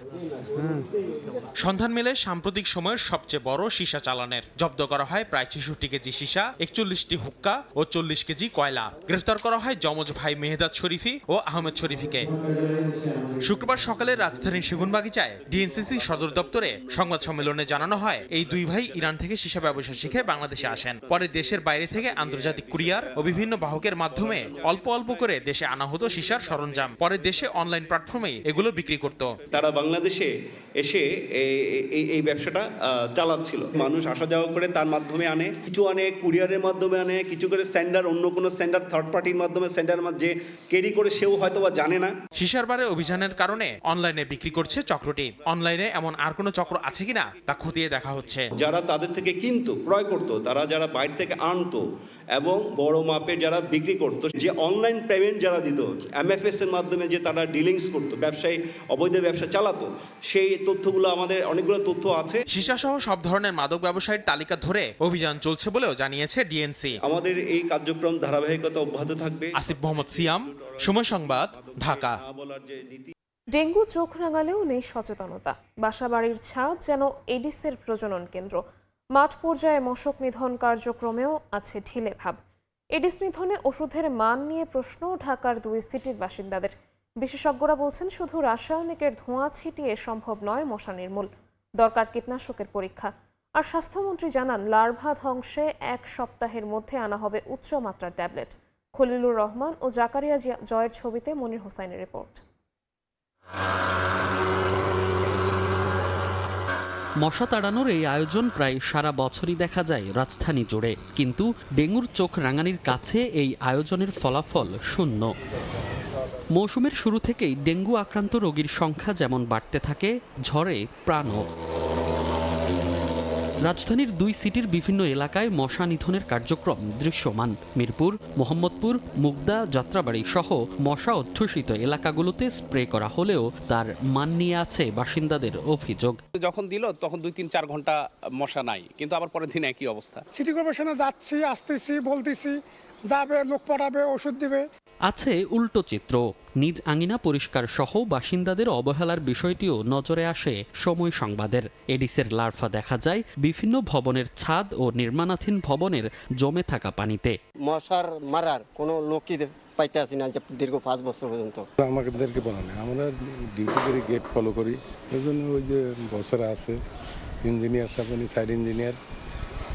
সন্ধান মেলে সাম্প্রতিক সময়ের সবচেয়ে বড় সীসা চালানের। জব্দ করা হয় প্রায় 66 কেজি সীসা, 41টি হুক্কা ও 40 কেজি কয়লা। গ্রেফতার করা হয় যমজ ভাই মেহেদাত শরীফি ও আহমেদ শরীফিকে। শুক্রবার সকালে রাজধানীর সেগুনবাগিচায় ডিএনসিসি সদর দপ্তরে সংবাদ সম্মেলনে জানানো হয়, এই 2 ভাই ইরান থেকে সীসা ব্যবসা শিখে বাংলাদেশে আসেন। পরে দেশের বাইরে থেকে আন্তর্জাতিক কুরিয়ার ও বিভিন্ন বাহকের মাধ্যমে অল্প অল্প করে দেশে আনা হতো সীসার সরঞ্জাম। পরে দেশে অনলাইন প্ল্যাটফর্মে এগুলো বিক্রি করত। তারা বাংলাদেশে এসে এই ব্যবসাটা চালাচ্ছিল। মানুষ আসা যাওয়া করে তার মাধ্যমে আনে, কিছু আনে কুরিয়ারের মাধ্যমে আনে, কিছু করে সেন্ডার, অন্য কোনো সেন্ডার থার্ড পার্টির মাধ্যমে সেন্ডার যে ক্যারি করে সেও হয়তো বা জানে না। সীসার বারে অভিযানের কারণে অনলাইনে বিক্রি করছে চক্রটি। অনলাইনে এমন আর কোনো চক্র আছে কিনা তা খতিয়ে দেখা হচ্ছে। যারা তাদের থেকে কিনতো, ক্রয় করতো, তারা যারা বাইরে থেকে আনতো এবং বড় মাপের যারা বিক্রি করতো, যে অনলাইন পেমেন্ট যারা দিত, MFS এর মাধ্যমে যে তারা ডিলিংস করতো, ব্যবসায়ী অবৈধ ব্যবসা চালাতো, সেই তথ্যগুলো আমাদের অনেকগুলো তথ্য আছে। সীসা সহ সব ধরনের মাদক ব্যবসায়ীর তালিকা ধরে অভিযান চলছে বলেও জানিয়েছে ডিএনসি। আমাদের এই কার্যক্রম ধারাবাহিকতা অব্যাহত থাকবে। আসিফ মোহাম্মদ সিয়াম, সময় সংবাদ, ঢাকা। ডেঙ্গু চোখ রাঙালেও নেই সচেতনতা। বাসাবাড়ির ছাদ যেন এডিসের প্রজনন কেন্দ্র। মাঠ পর্যায়ে মশক নিধন কার্যক্রমেও আছে ঢিলে ভাব। এডিস নিধনে ওষুধের মান নিয়ে প্রশ্ন ঢাকার 2 সিটির বাসিন্দাদের। বিশেষজ্ঞরা বলছেন, শুধু রাসায়নিকের ধোঁয়া ছিটিয়ে সম্ভব নয় মশা নির্মূল, দরকার কীটনাশকের পরীক্ষা। আর স্বাস্থ্যমন্ত্রী জানান, লার্ভা ধ্বংসে 1 সপ্তাহের মধ্যে আনা হবে উচ্চমাত্রার ট্যাবলেট। খলিলুর রহমান ও জাকারিয়া জয়ের ছবিতে মনির হোসাইনের রিপোর্ট। মশা তাড়ানোর এই আয়োজন প্রায় সারা বছরই দেখা যায় রাজধানী জুড়ে, কিন্তু ডেঙ্গুর চোখ রাঙানির কাছে এই আয়োজনের ফলাফল শূন্য। মৌসুমের শুরু থেকেই ডেঙ্গু আক্রান্ত রোগীর সংখ্যা যেমন বাড়তে থাকে, ঝরে প্রাণও। রাজধানীর 2 সিটির বিভিন্ন এলাকায় মশা নিধনের কার্যক্রম দৃশ্যমান। মিরপুর, মোহাম্মদপুর, মুগদা, যাত্রাবাড়ি সহ মশা অধ্যুষিত এলাকাগুলোতে স্প্রে করা হলেও তার মান নিয়ে আছে বাসিন্দাদের অভিযোগ। যখন দিল তখন 2-3-4 ঘন্টা মশা নাই, কিন্তু আবার পরের দিন একই অবস্থা। সিটি কর্পোরেশনে যাচ্ছি, আসতেছি, বলতেছি, যাবে, লোক পড়াবে, ওষুধ দিবে। আছে উল্টো চিত্র। নিজ আঙিনা পরিষ্কার সহ বাসিন্দাদের অবহেলার বিষয়টিও নজরে আসে সময় সংবাদের। এডিসের লার্ভা দেখা যায় বিভিন্ন ভবনের ছাদ ও নির্মাণাধীন ভবনের জমে থাকা পানিতে। মশার মারার কোনো লোকই পাইতে আসি না যে দীর্ঘ 5 বছর পর্যন্ত। আমাদেরকে বলা নেই, আমরা ডিউটি করি, গেট ফলো করি। ওই জন্য ওই যে বসরা আছে ইঞ্জিনিয়ার সাহেব, সাইড ইঞ্জিনিয়ার,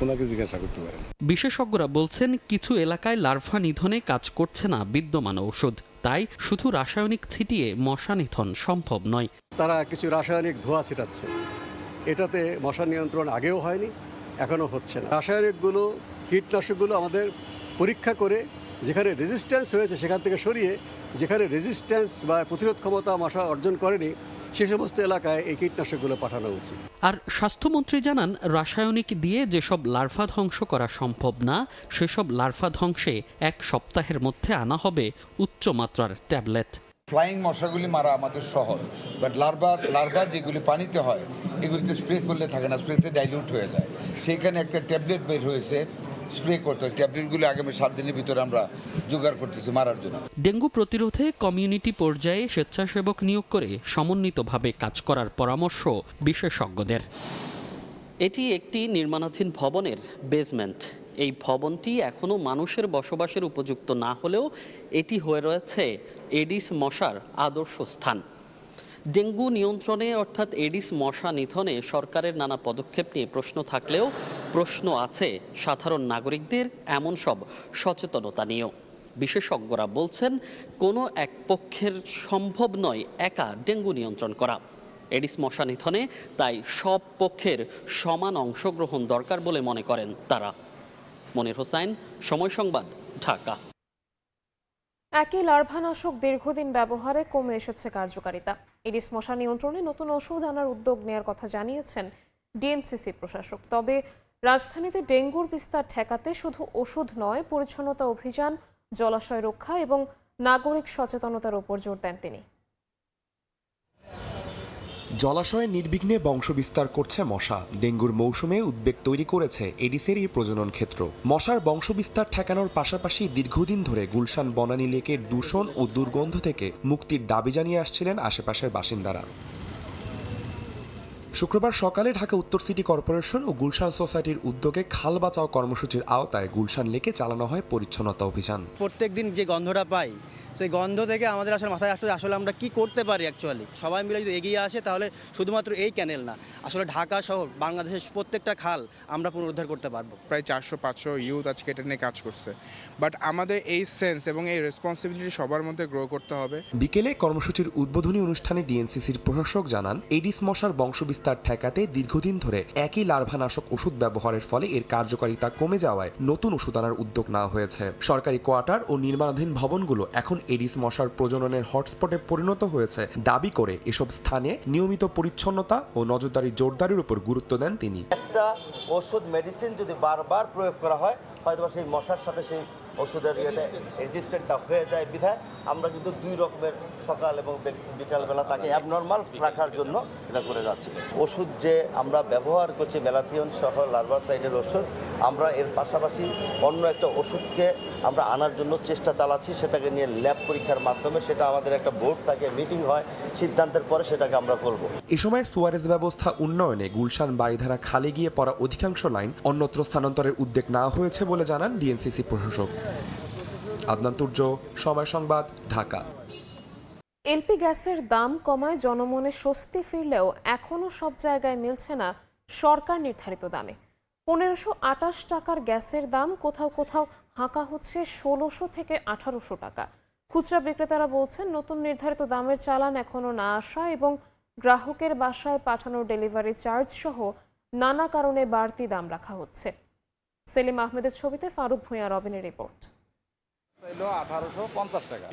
ওনাকে জিজ্ঞাসা করতে পারেন। বিশেষজ্ঞরা বলছেন কিছু এলাকায় লার্ভা নিধনে কাজ করছে না বিদ্যমান ঔষধ, তাই শুধু রাসায়নিক ছিটিয়ে মশা নিধন সম্ভব নয়। তারা কিছু রাসায়নিক ধোঁয়া ছিটাচ্ছে, এটাতে মশা নিয়ন্ত্রণ আগেও হয়নি, এখনও হচ্ছে না। রাসায়নিকগুলো, কীটনাশকগুলো আমাদের পরীক্ষা করে যেখানে রেজিস্ট্যান্স হয়েছে সেখান থেকে সরিয়ে যেখানে রেজিস্ট্যান্স বা প্রতিরোধ ক্ষমতা মশা অর্জন করেনি সে সমস্ত এলাকায় এই কীটনাশকগুলো পাঠানো উচিত। আর স্বাস্থ্যমন্ত্রী জানান, রাসায়নিক দিয়ে যেসব লার্ভা ধ্বংস করা সম্ভব না সেসব লার্ভা ধ্বংসে 1 সপ্তাহের মধ্যে আনা হবে উচ্চমাত্রার ট্যাবলেট। ফ্লাইং মশাগুলি মারা আমাদের সহজ, বাট লার্ভা যেগুলি পানিতে হয় এগুলিতে স্প্রে করলে থাকে না, স্প্রেতে ডাইলিউট হয়ে যায়। সেখানে একটা ট্যাবলেট বের হয়েছে, স্প্রে করতে হয়। ট্যাবলেটগুলো আগামী 7 দিনের ভিতরে আমরা জোগাড় করতেছি মারার জন্য। ডেঙ্গু প্রতিরোধে কমিউনিটি পর্যায়ে স্বেচ্ছাসেবক নিয়োগ করে সমন্বিতভাবে কাজ করার পরামর্শ বিশেষজ্ঞদের। এটি একটি নির্মাণাধীন ভবনের বেসমেন্ট। এই ভবনটি এখনও মানুষের বসবাসের উপযুক্ত না হলেও এটি হয়ে রয়েছে এডিস মশার আদর্শ স্থান। ডেঙ্গু নিয়ন্ত্রণে অর্থাৎ এডিস মশা নিধনে সরকারের নানা পদক্ষেপ নিয়ে প্রশ্ন থাকলেও প্রশ্ন আছে সাধারণ নাগরিকদের এমন সব সচেতনতা নিয়েও। বিশেষজ্ঞরা বলছেন, কোনো এক পক্ষের সম্ভব নয় একা ডেঙ্গু নিয়ন্ত্রণ করা। এডিস মশা নিধনে তাই সব পক্ষের সমান অংশগ্রহণ দরকার বলে মনে করেন তারা। মনির হোসাইন, সময় সংবাদ, ঢাকা। একই লার্ভানাশক দীর্ঘদিন ব্যবহারে কমে এসেছে কার্যকারিতা। এডিস মশা নিয়ন্ত্রণে নতুন ওষুধ আনার উদ্যোগ নেওয়ার কথা জানিয়েছেন ডিএনসিসি প্রশাসক। তবে রাজধানীতে ডেঙ্গুর বিস্তার ঠেকাতে শুধু ওষুধ নয়, পরিচ্ছন্নতা অভিযান, জলাশয় রক্ষা এবং নাগরিক সচেতনতার উপর জোর দেন তিনি। জলাশয়ে নির্বিঘ্নে বংশবিস্তার করছে মশা। ডেঙ্গুর মৌসুমে উদ্বেগ তৈরি করেছে এডিসের এই প্রজনন ক্ষেত্র। মশার বংশবিস্তার ঠেকানোর পাশাপাশি দীর্ঘদিন ধরে গুলশান বনানী লেকের দূষণ ও দুর্গন্ধ থেকে মুক্তির দাবি জানিয়ে আসছিলেন আশেপাশের বাসিন্দারা। শুক্রবার সকালে ঢাকা উত্তর সিটি কর্পোরেশন ও গুলশান সোসাইটির উদ্যোগে খাল বাঁচাও কর্মসূচির আওতায় গুলশান লেকে চালানো হয় পরিচ্ছন্নতা অভিযান। প্রত্যেকদিন যে গন্ধটা পাই, সেই গন্ধ থেকে আমাদের আসলে মাথায় আসলে আসলে আমরা কি করতে পারি। অ্যাকচুয়ালি সবাই মিলে যদি এগিয়ে আসে তাহলে শুধুমাত্র এই ক্যানেল না, আসলে ঢাকা শহর, বাংলাদেশের প্রত্যেকটা খাল আমরা পুনরুদ্ধার করতে পারবো। প্রায় 400-500 ইউথ আজকে এটা নিয়ে কাজ করছে, বাট আমাদের এই সেন্স এবং এই রেসপন্সিবিলিটি সবার মধ্যে গ্রো করতে হবে। বিকেলে কর্মসূচির উদ্বোধনী অনুষ্ঠানে ডিএনসিসির প্রশাসক জানান, এডিস মশার বংশবিস্তার ঠেকাতে দীর্ঘদিন ধরে একই লার্ভানাশক ওষুধ ব্যবহারের ফলে এর কার্যকারিতা কমে যাওয়ায় নতুন ওষুধ আনার উদ্যোগ নেওয়া হয়েছে। সরকারি কোয়ার্টার ও নির্মাণাধীন ভবনগুলো এখন এডিস মশার প্রজননের হটস্পটে পরিণত হয়েছে দাবি করে এসব স্থানে নিয়মিত পরিচ্ছন্নতা ও নজরদারি জোরদারির উপর গুরুত্ব দেন তিনি। একটা ওষুধ মেডিসিন যদি বারবার প্রয়োগ করা হয়, হয়তো সেই মশার সাথে সেই ওষুধের রেজিস্ট্যান্টটা হয়ে যায়। বিধায় আমরা কিন্তু 2 রকমের সকাল এবং বিকালবেলা তাকে অ্যাবনর্মাল রাখার জন্য এটা করে যাচ্ছি। ওষুধ যে আমরা ব্যবহার করছি ম্যালাথিয়ন সহ লার্ভাসাইডের ওষুধ, আমরা এর পাশাপাশি অন্য একটা ওষুধকে আমরা আনার জন্য চেষ্টা চালাচ্ছি, সেটাকে নিয়ে ল্যাব পরীক্ষার মাধ্যমে সেটা আমাদের একটা বোর্ড থাকে, মিটিং হয়, সিদ্ধান্তের পরে সেটাকে আমরা করব। এ সময় সুয়ারেজ ব্যবস্থা উন্নয়নে গুলশান বাড়িধারা খালে গিয়ে পড়া অধিকাংশ লাইন অন্যত্র স্থানান্তরের উদ্যোগ নেওয়া হয়েছে বলে জানান ডিএনসিসি প্রশাসক। আদনান তুর্য, সময় সংবাদ, ঢাকা। এলপি গ্যাসের দাম কমায় জনমনে স্বস্তি ফিরলেও এখনও সব জায়গায় মিলছে না সরকার নির্ধারিত দামে। 1528 টাকার গ্যাসের দাম কোথাও কোথাও হাঁকা হচ্ছে 1600 থেকে 1800 টাকা। খুচরা বিক্রেতারা বলছেন, নতুন নির্ধারিত দামের চালান এখনও না আসা এবং গ্রাহকের বাসায় পাঠানোর ডেলিভারি চার্জ সহ নানা কারণে বাড়তি দাম রাখা হচ্ছে। সেলিম আহমেদের ছবিতে ফারুক ভূঁইয়া রবিনের রিপোর্ট।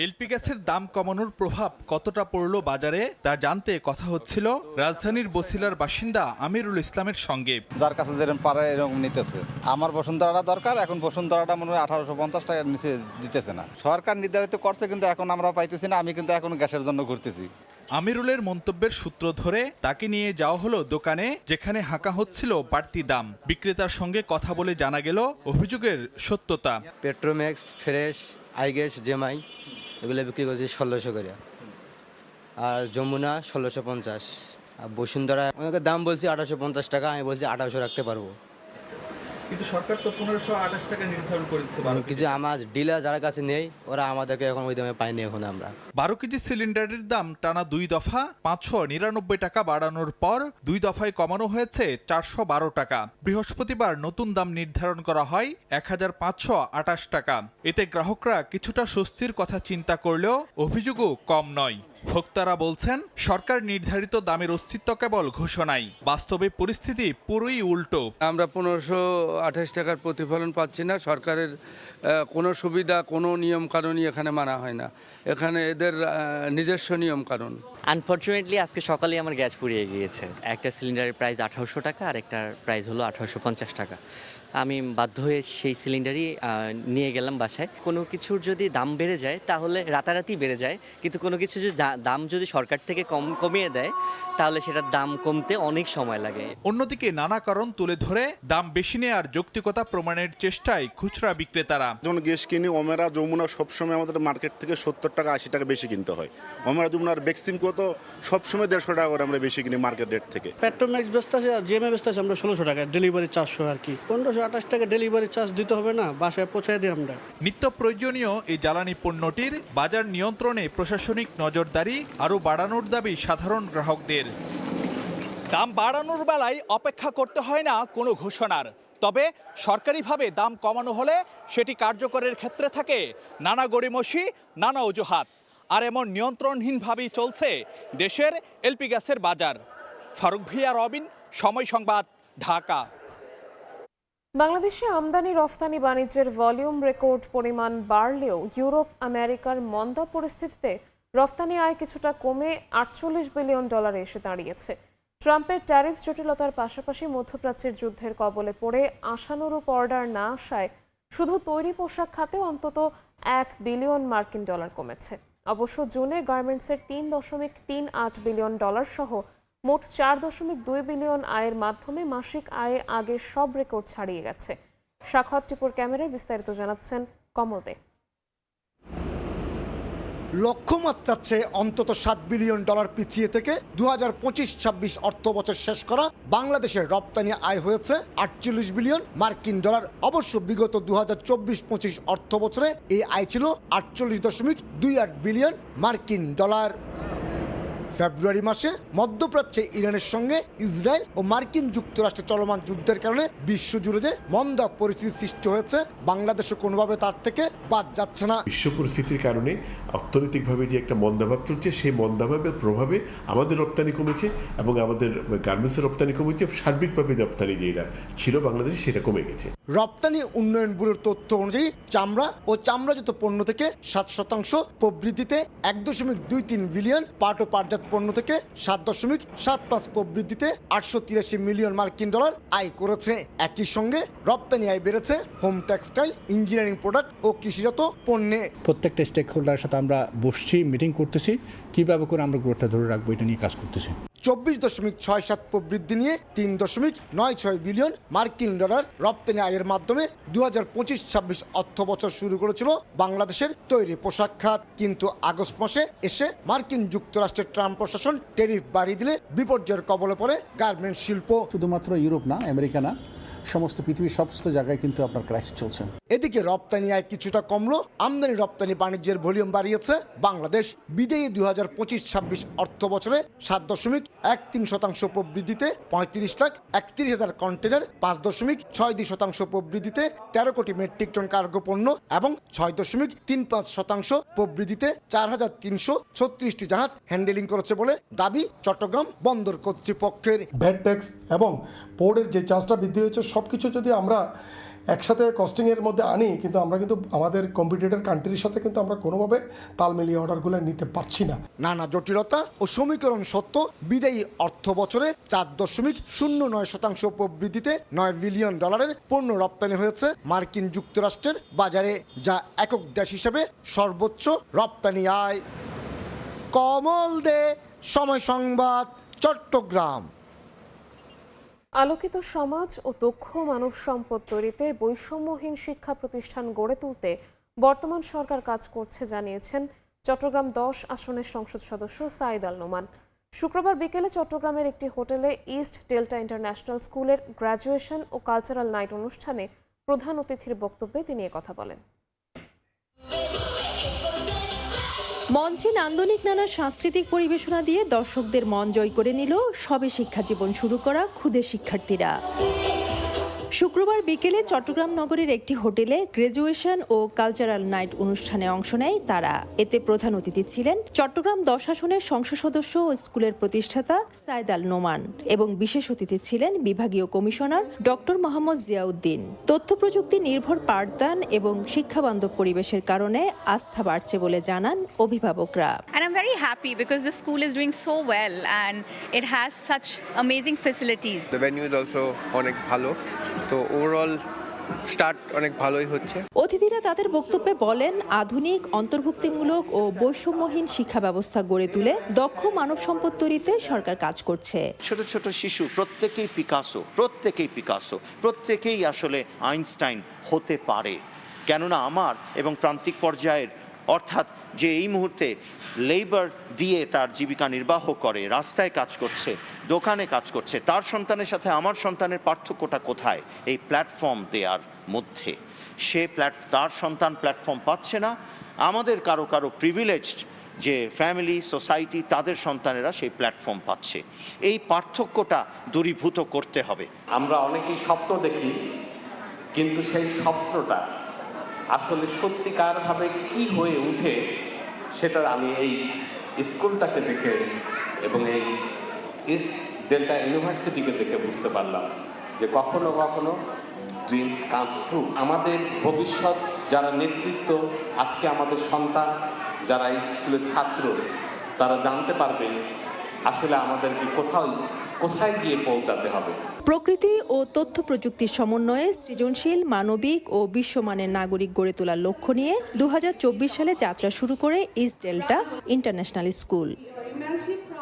এলপি গ্যাসের দাম কমানোর প্রভাব কতটা পড়ল বাজারে তা জানতে কথা হচ্ছিল রাজধানীর বছিলার বাসিন্দা আমিরুল ইসলামের সঙ্গে। যার কাছে যেরকম পারে এরকম নিতেছে। আমার বসুন্ধরাটা দরকার, এখন বসুন্ধরাটা মনে হয় 1850 টাকার নিচে দিতেছে না। সরকার নির্ধারিত করছে কিন্তু এখন আমরা পাইতেছি না। আমি কিন্তু এখন গ্যাসের জন্য ঘুরতেছি। আমিরুলের মন্তব্যের সূত্র ধরে তাকে নিয়ে যাওয়া হলো দোকানে, যেখানে হাঁকা হচ্ছিল বাড়তি দাম। বিক্রেতার সঙ্গে কথা বলে জানা গেল অভিযোগের সত্যতা। পেট্রোম্যাক্স, ফ্রেশ, আইগ্যাস, জেমাই এগুলো বিক্রি করছি 1600 করে, আর যমুনা 1650, আর বসুন্ধরা অনেকের দাম বলছি 1850 টাকা, আমি বলছি 1800 রাখতে পারবো। কিন্তু সরকার তো 1528 টাকা নির্ধারণ করেছে। কিছু আমার ডিলার যারা কাছে নেই ওরা আমাদেরকে এখন ওই দামে পাইনি এখন আমরা। 12 কেজি সিলিন্ডারের দাম টানা 2 দফা 599 টাকা বাড়ানোর পর 2 দফায় কমানো হয়েছে 412 টাকা। বৃহস্পতিবার নতুন দাম নির্ধারণ করা হয় 1528 টাকা। এতে গ্রাহকরা কিছুটা স্বস্তির কথা চিন্তা করলেও অভিযোগও কম নয়। ভোক্তারা বলছেন সরকার নির্ধারিত দামের অস্তিত্ব কেবল ঘোষণাই, বাস্তবে পরিস্থিতি পুরোই উল্টো। আমরা 1528 টাকার প্রতিফলন পাচ্ছি না। সরকারের কোনো সুবিধা, কোনো নিয়ম কানুনই এখানে মানা হয় না। এখানে এদের নিজস্ব নিয়ম কানুন। আনফর্চুনেটলি আজকে সকালে আমার গ্যাস ফুরিয়ে গিয়েছে। একটা সিলিন্ডারের প্রাইস 1800 টাকা আর একটার প্রাইস হলো 1850 টাকা। আমি বাধ্য হয়ে সেই সিলিন্ডারই নিয়ে গেলাম বাসায়। কোনো কিছুর যদি দাম বেড়ে যায় তাহলে রাতারাতি বেড়ে যায়, কিন্তু কোনো কিছু যদি দাম যদি সরকার থেকে কমিয়ে দেয় তাহলে সেটার দাম কমতে অনেক সময় লাগে। অন্যদিকে নানা কারণ তুলে ধরে দাম বেশি নেওয়ার যৌক্তিকতা প্রমাণের চেষ্টায় খুচরা বিক্রেতারা। যখন গ্যাস কিনি ওমেরা যমুনা সবসময় আমাদের মার্কেট থেকে 70 টাকা 80 টাকা বেশি কিনতে হয়। ওমেরা যমুনার বেক্সিম কত সবসময় 150 টাকা করে আমরা বেশি কিনি মার্কেট রেট থেকে। পেট্রোম্যাক্স বেচতে আছে আর জিএমএ বেচতে আছে আমরা 1600 টাকা, ডেলিভারি 400 আর কি। 1528 টাকা ডেলিভারি চার্জ দিতে হবে না, বাসায় পৌঁছায় দিই আমরা। নিত্য প্রয়োজনীয় এই জ্বালানি পণ্যটির বাজার নিয়ন্ত্রণে প্রশাসনিক নজরদারি আরও বাড়ানোর দাবি সাধারণ গ্রাহকদের। দাম বাড়ানোর বেলায় অপেক্ষা করতে হয় না কোনো ঘোষণার, তবে সরকারিভাবে দাম কমানো হলে সেটি কার্যকরের ক্ষেত্রে থাকে নানা গড়িমসি, নানা অজুহাত। আর এমন নিয়ন্ত্রণহীনভাবেই চলছে দেশের এলপি গ্যাসের বাজার। ফারুক ভিয়া, রবিন, সময় সংবাদ, ঢাকা। বাংলাদেশে আমদানি রফতানি বাণিজ্যের ভলিউম রেকর্ড পরিমাণ বাড়লেও ইউরোপ আমেরিকার মন্দা পরিস্থিতিতে রফতানি আয় কিছুটা কমে $48 বিলিয়ন এসে দাঁড়িয়েছে। ট্রাম্পের ট্যারিফ জটিলতার পাশাপাশি মধ্যপ্রাচ্যের যুদ্ধের কবলে পড়ে আশানুরূপ অর্ডার না আসায় শুধু তৈরি পোশাক খাতেও অন্তত $1 বিলিয়ন কমেছে। অবশ্য জুনে গার্মেন্টসের $3.38 বিলিয়ন সহ মোট $4.2 বিলিয়ন আয়ের মাধ্যমে মাসিক আয়ে আগের সব রেকর্ড ছাড়িয়ে গেছে। সাখাওয়াত টিপুর ক্যামেরায় বিস্তারিত জানাচ্ছেন কমল দে। লক্ষ্যমাত্রার চেয়ে অন্তত $7 বিলিয়ন পিছিয়ে থেকে 2025-26 অর্থ বছর শেষ করা বাংলাদেশের রপ্তানি আয় হয়েছে $48 বিলিয়ন। অবশ্য বিগত 2024-25 অর্থ বছরে এই আয় ছিল $48.28 বিলিয়ন। ফেব্রুয়ারি মাসে মধ্যপ্রাচ্যে ইরানের সঙ্গে ইসরায়েল ও মার্কিন যুক্তরাষ্ট্রে চলমান যুদ্ধের কারণে বিশ্বজুড়ে যে মন্দা পরিস্থিতি সৃষ্টি হয়েছে, বাংলাদেশে কোনোভাবে তার থেকে বাদ যাচ্ছে না। বিশ্ব পরিস্থিতির কারণে অর্থনৈতিকভাবে যে একটা মন্দাভাব চলছে, সেই মন্দাভাবের প্রভাবে আমাদের রপ্তানি কমেছে এবং আমাদের গার্মেন্টসের রপ্তানি কমেছে। সার্বিকভাবে রপ্তানি যেটা ছিল বাংলাদেশে সেটা কমে গেছে। রপ্তানি উন্নয়ন ব্যুরোর তথ্য অনুযায়ী চামড়া ও চামড়াজাত পণ্য থেকে 7% প্রবৃদ্ধিতে $1.23 বিলিয়ন, পাট ও পাটজাত পণ্য থেকে 7.75 প্রবৃদ্ধিতে $883 মিলিয়ন আয় করেছে। একই সঙ্গে রপ্তানি আয় বেড়েছে হোম টেক্সটাইল, ইঞ্জিনিয়ারিং প্রোডাক্ট ও কৃষিজাত পণ্যে। প্রত্যেকটা স্টেক হোল্ডারের সাথে আমরা বসছি, মিটিং করতেছি, কিভাবে করে আমরা গ্রোথটা ধরে রাখবো এটা নিয়ে কাজ করতেছি। 24.67 প্রবৃদ্ধি নিয়ে $3.96 বিলিয়ন রপ্তানি আয়ের মাধ্যমে 2025-26 অর্থ বছর শুরু করেছিল বাংলাদেশের তৈরি পোশাক খাত। কিন্তু আগস্ট মাসে এসে মার্কিন যুক্তরাষ্ট্রের ট্রাম্প প্রশাসন ট্যারিফ বাড়িয়ে দিলে বিপর্যয়ের কবলে পড়ে গার্মেন্টস শিল্প। শুধুমাত্র ইউরোপ না, আমেরিকা না, সমস্ত পৃথিবীর সমস্ত জায়গায় কিন্তু আপনার ক্রাইসিস চলছে। এদিকে রপ্তানি আয় কিছুটা কমলো, আমদানি রপ্তানি বাণিজ্যের ভলিউম বাড়িয়েছে বাংলাদেশ। বিদেয়ী 2025-26 অর্থ বছরে 7.13% প্রবৃদ্ধিতে 35,31,000 কন্টেনার, 5.62% প্রবৃদ্ধিতে 13 কোটি মেট্রিক টন কার্গো পণ্য এবং 6.35% প্রবৃদ্ধিতে 4,336টি জাহাজ হ্যান্ডেলিং করেছে বলে দাবি চট্টগ্রাম বন্দর কর্তৃপক্ষের। ভ্যাট ট্যাক্স এবং পোর্টের যে চার্জটা বৃদ্ধি হয়েছে, সব কিছু যদি আমরা একসাথে কস্টিংয়ের মধ্যে আনি, কিন্তু আমরা কিন্তু আমাদের কম্পিটিটর কান্ট্রির সাথে কিন্তু আমরা কোনোভাবে তাল মিলিয়ে অর্ডারগুলো নিতে পারছি না। নানা জটিলতা ও সমীকরণ সত্ত্বেও বিদায়ী অর্থ বছরে 4.09% প্রবৃদ্ধিতে $9 বিলিয়ন পণ্য রপ্তানি হয়েছে মার্কিন যুক্তরাষ্ট্রের বাজারে, যা একক দেশ হিসেবে সর্বোচ্চ রপ্তানি আয়। কমল দে, সময় সংবাদ, চট্টগ্রাম। আলোকিত সমাজ ও দক্ষ মানব সম্পদ তৈরিতে বৈষম্যহীন শিক্ষা প্রতিষ্ঠান গড়ে তুলতে বর্তমান সরকার কাজ করছে জানিয়েছেন চট্টগ্রাম 10 আসনের সংসদ সদস্য সাইদ আল নোমান। শুক্রবার বিকেলে চট্টগ্রামের একটি হোটেলে ইস্ট ডেল্টা ইন্টারন্যাশনাল স্কুলের গ্র্যাজুয়েশন ও কালচারাল নাইট অনুষ্ঠানে প্রধান অতিথির বক্তব্যে তিনি কথা বলেন। মঞ্চে নান্দনিক নানা সাংস্কৃতিক পরিবেশনা দিয়ে দর্শকদের মন জয় করে নিল সবে শিক্ষা জীবন শুরু করা ক্ষুদে শিক্ষার্থীরা। শুক্রবার বিকেলে চট্টগ্রাম নগরের একটি হোটেলে গ্র্যাজুয়েশন ও কালচারাল নাইট অনুষ্ঠানে অংশ নেয় তারা। এতে প্রধান অতিথি ছিলেন চট্টগ্রাম 10 আসনের সংসদ সদস্য ও স্কুলের প্রতিষ্ঠাতা সাইদ আল নোমান এবং বিশেষ অতিথি ছিলেন বিভাগীয় কমিশনার ডক্টর মোহাম্মদ জিয়াউদ্দিন। তথ্য প্রযুক্তি নির্ভর পাঠদান এবং শিক্ষাবান্ধব পরিবেশের কারণে আস্থা বাড়ছে বলে জানান অভিভাবকরা। And I'm very happy because the school is doing so well and it has such amazing facilities. The venue is also অনেক ভালো, তো ওভারঅল স্টার্ট অনেক ভালোই হচ্ছে। অতিথিরা তাদের বক্তব্যে বলেন, আধুনিক, অন্তর্ভুক্তিমূলক ও বৈষম্যহীন শিক্ষা ব্যবস্থা গড়ে তুলে দক্ষ মানব সম্পদ তৈরিতে সরকার কাজ করছে। ছোট ছোট শিশু প্রত্যেকেই পিকাসো, প্রত্যেকেই আসলে আইনস্টাইন হতে পারে। কেননা আমার এবং প্রান্তিক পর্যায়ের অর্থাৎ যে এই মুহূর্তে লেবার দিয়ে তার জীবিকা নির্বাহ করে, রাস্তায় কাজ করছে, দোকানে কাজ করছে, তার সন্তানের সাথে আমার সন্তানের পার্থক্যটা কোথায়? এই প্ল্যাটফর্ম দেওয়ার মধ্যে। তার সন্তান প্ল্যাটফর্ম পাচ্ছে না, আমাদের কারো প্রিভিলেজড যে ফ্যামিলি সোসাইটি তাদের সন্তানেরা সেই প্ল্যাটফর্ম পাচ্ছে। এই পার্থক্যটা দূরীভূত করতে হবে। আমরা অনেকেই স্বপ্ন দেখি, কিন্তু সেই স্বপ্নটা আসলে সত্যিকারভাবে কি হয়ে উঠে সেটা আমি এই স্কুলটাকে দেখে এবং এই ইস্ট ডেল্টা ইউনিভার্সিটিকে দেখে বুঝতে পারলাম যে কখনো কখনো ড্রিমস কামস ট্রু। আমাদের ভবিষ্যৎ যারা নেতৃত্ব, আজকে আমাদের সন্তান যারা এই স্কুলের ছাত্র, তারা জানতে পারবে আসলে আমাদেরকে কোথায় গিয়ে পৌঁছাতে হবে। প্রকৃতি ও তথ্য প্রযুক্তির সমন্বয়ে সৃজনশীল, মানবিক ও বিশ্বমানের নাগরিক গড়ে তোলার লক্ষ্য নিয়ে 2024 সালে যাত্রা শুরু করে east delta international school.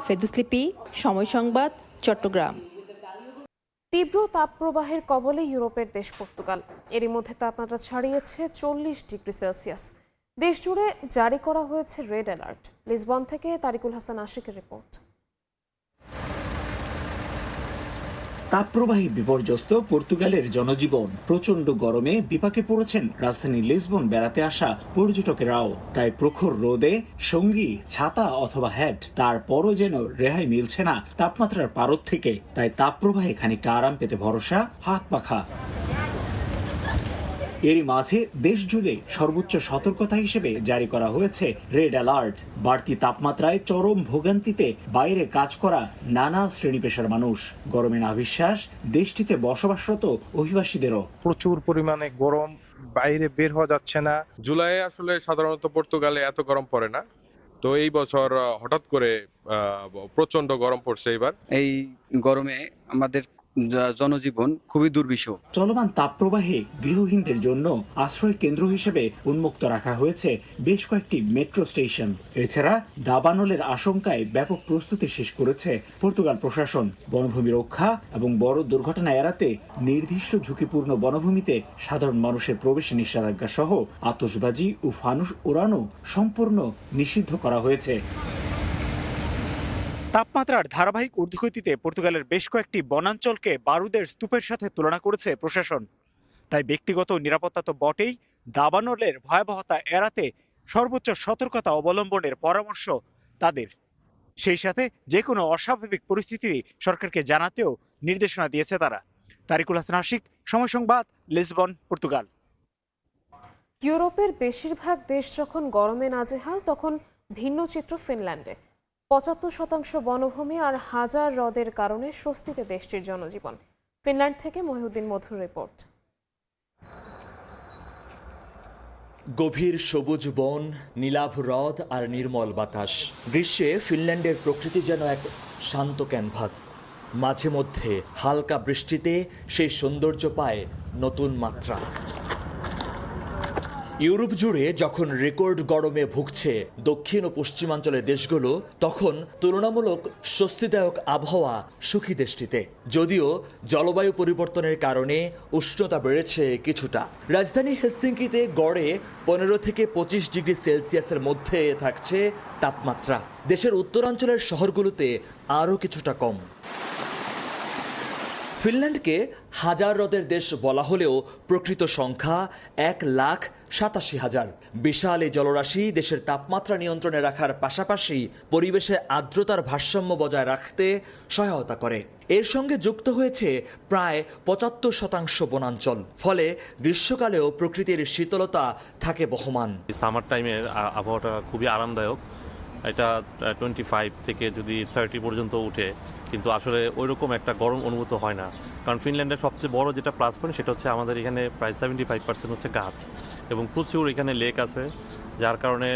Ferdous লিপি, সময় সংবাদ, চট্টগ্রাম। তীব্র তাপপ্রবাহের কবলে ইউরোপের দেশ পর্তুগাল। এরই মধ্যে তাপমাত্রা ছাড়িয়েছে 40 ডিগ্রি সেলসিয়াস। দেশ জুড়ে জারি করা হয়েছে রেড অ্যালার্ট। লিসবন থেকে তারিকুল হাসান আশিকের রিপোর্ট। তাপপ্রবাহে বিপর্যস্ত পর্তুগালের জনজীবন। প্রচণ্ড গরমে বিপাকে পড়েছেন রাজধানী লিসবন বেড়াতে আসা পর্যটকেরাও। তাই প্রখর রোদে সঙ্গী ছাতা অথবা হ্যাট, তারপরও যেন রেহাই মিলছে না তাপমাত্রার পারদ থেকে। তাই তাপপ্রবাহে খানিকটা আরাম পেতে ভরসা হাত পাখা। এরই মাঝে দেশ জুড়ে সর্বোচ্চ সতর্কতা হিসেবে জারি করা হয়েছে রেড অ্যালার্ট। বাড়তি তাপমাত্রায় চরম ভোগান্তিতে বাইরে কাজ করা নানা শ্রেণী পেশার মানুষ। গরমে নাভিশ্বাস দেশটিতে বসবাসরত অভিবাসীদেরও। প্রচুর পরিমাণে গরম, বাইরে বের হওয়া যাচ্ছে না। জুলাইয়ে আসলে সাধারণত পর্তুগালে এত গরম পড়ে না, তো এই বছর হঠাৎ করে প্রচন্ড গরম পড়ছে এবার। এই গরমে আমাদের জনজীবন খুবই দুর্বিষহ। চলমান তাপপ্রবাহে গৃহহীনদের জন্য আশ্রয় কেন্দ্র হিসেবে উন্মুক্ত রাখা হয়েছে বেশ কয়েকটি মেট্রো স্টেশন। এছাড়া দাবানলের আশঙ্কায় ব্যাপক প্রস্তুতি শেষ করেছে পর্তুগাল প্রশাসন। বনভূমি রক্ষা এবং বড় দুর্ঘটনা এড়াতে নির্দিষ্ট ঝুঁকিপূর্ণ বনভূমিতে সাধারণ মানুষের প্রবেশে নিষেধাজ্ঞা সহ আতশবাজি ও ফানুস ওড়ানো সম্পূর্ণ নিষিদ্ধ করা হয়েছে। তাপমাত্রার ধারাবাহিক ঊর্ধ্বগতিতে পর্তুগালের বেশ কয়েকটি বনাঞ্চলকে বারুদের স্তূপের সাথে তুলনা করেছে প্রশাসন। তাই ব্যক্তিগত নিরাপত্তা তো বটেই, দাবানলের ভয়াবহতা এড়াতে সর্বোচ্চ সতর্কতা অবলম্বনের পরামর্শ তাদের। সেই সাথে যে কোনো অস্বাভাবিক পরিস্থিতি সরকারকে জানাতেও নির্দেশনা দিয়েছে তারা। তারিকুল হাসান আশিক, সময় সংবাদ, লিসবন, পর্তুগাল। ইউরোপের বেশিরভাগ দেশ যখন গরমে নাজেহাল, তখন ভিন্ন চিত্র ফিনল্যান্ডে। 75% বনভূমি আর হাজার হ্রদের কারণে স্বস্তিতে দেশটির জনজীবন। ফিনল্যান্ড থেকে মহিউদ্দিন মধুর রিপোর্ট। গভীর সবুজ বন, নীলাভ হ্রদ আর নির্মল বাতাস। গ্রীষ্মে ফিনল্যান্ডের প্রকৃতি যেন এক শান্ত ক্যানভাস। মাঝে মধ্যে হালকা বৃষ্টিতে সেই সৌন্দর্য পায় নতুন মাত্রা। ইউরোপ জুড়ে যখন রেকর্ড গরমে ভুগছে দক্ষিণ ও পশ্চিমাঞ্চলের দেশগুলো, তখন তুলনামূলক স্বস্তিদায়ক আবহাওয়া সুখী দেশটিতে। যদিও জলবায়ু পরিবর্তনের কারণে উষ্ণতা বেড়েছে কিছুটা। রাজধানী হেলসিঙ্কিতে গড়ে 15 থেকে 25 ডিগ্রি সেলসিয়াসের মধ্যে থাকছে তাপমাত্রা। দেশের উত্তরাঞ্চলের শহরগুলোতে আরও কিছুটা কম। ফিনল্যান্ডকে হাজার হ্রদের দেশ বলা হলেও প্রকৃত সংখ্যা 1,87,000। বিশাল এই জলরাশি দেশের তাপমাত্রা নিয়ন্ত্রণে রাখার পাশাপাশি পরিবেশে আর্দ্রতার ভারসাম্য বজায় রাখতে সহায়তা করে। এর সঙ্গে যুক্ত হয়েছে প্রায় 75% বনাঞ্চল। ফলে গ্রীষ্মকালেও প্রকৃতির শীতলতা থাকে বহমান। সামার টাইমের আবহাওয়াটা খুবই আরামদায়ক। এটা 25 থেকে যদি 30 পর্যন্ত উঠে, কিন্তু আসলে ওইরকম একটা গরম অনুভূত হয় না। কারণ ফিনল্যান্ডের সবচেয়ে বড় যেটা প্লাস পয়েন্ট সেটা হচ্ছে আমাদের এখানে প্রায় 75% হচ্ছে গাছ এবং প্রচুর এখানে লেক আছে, যার কারণে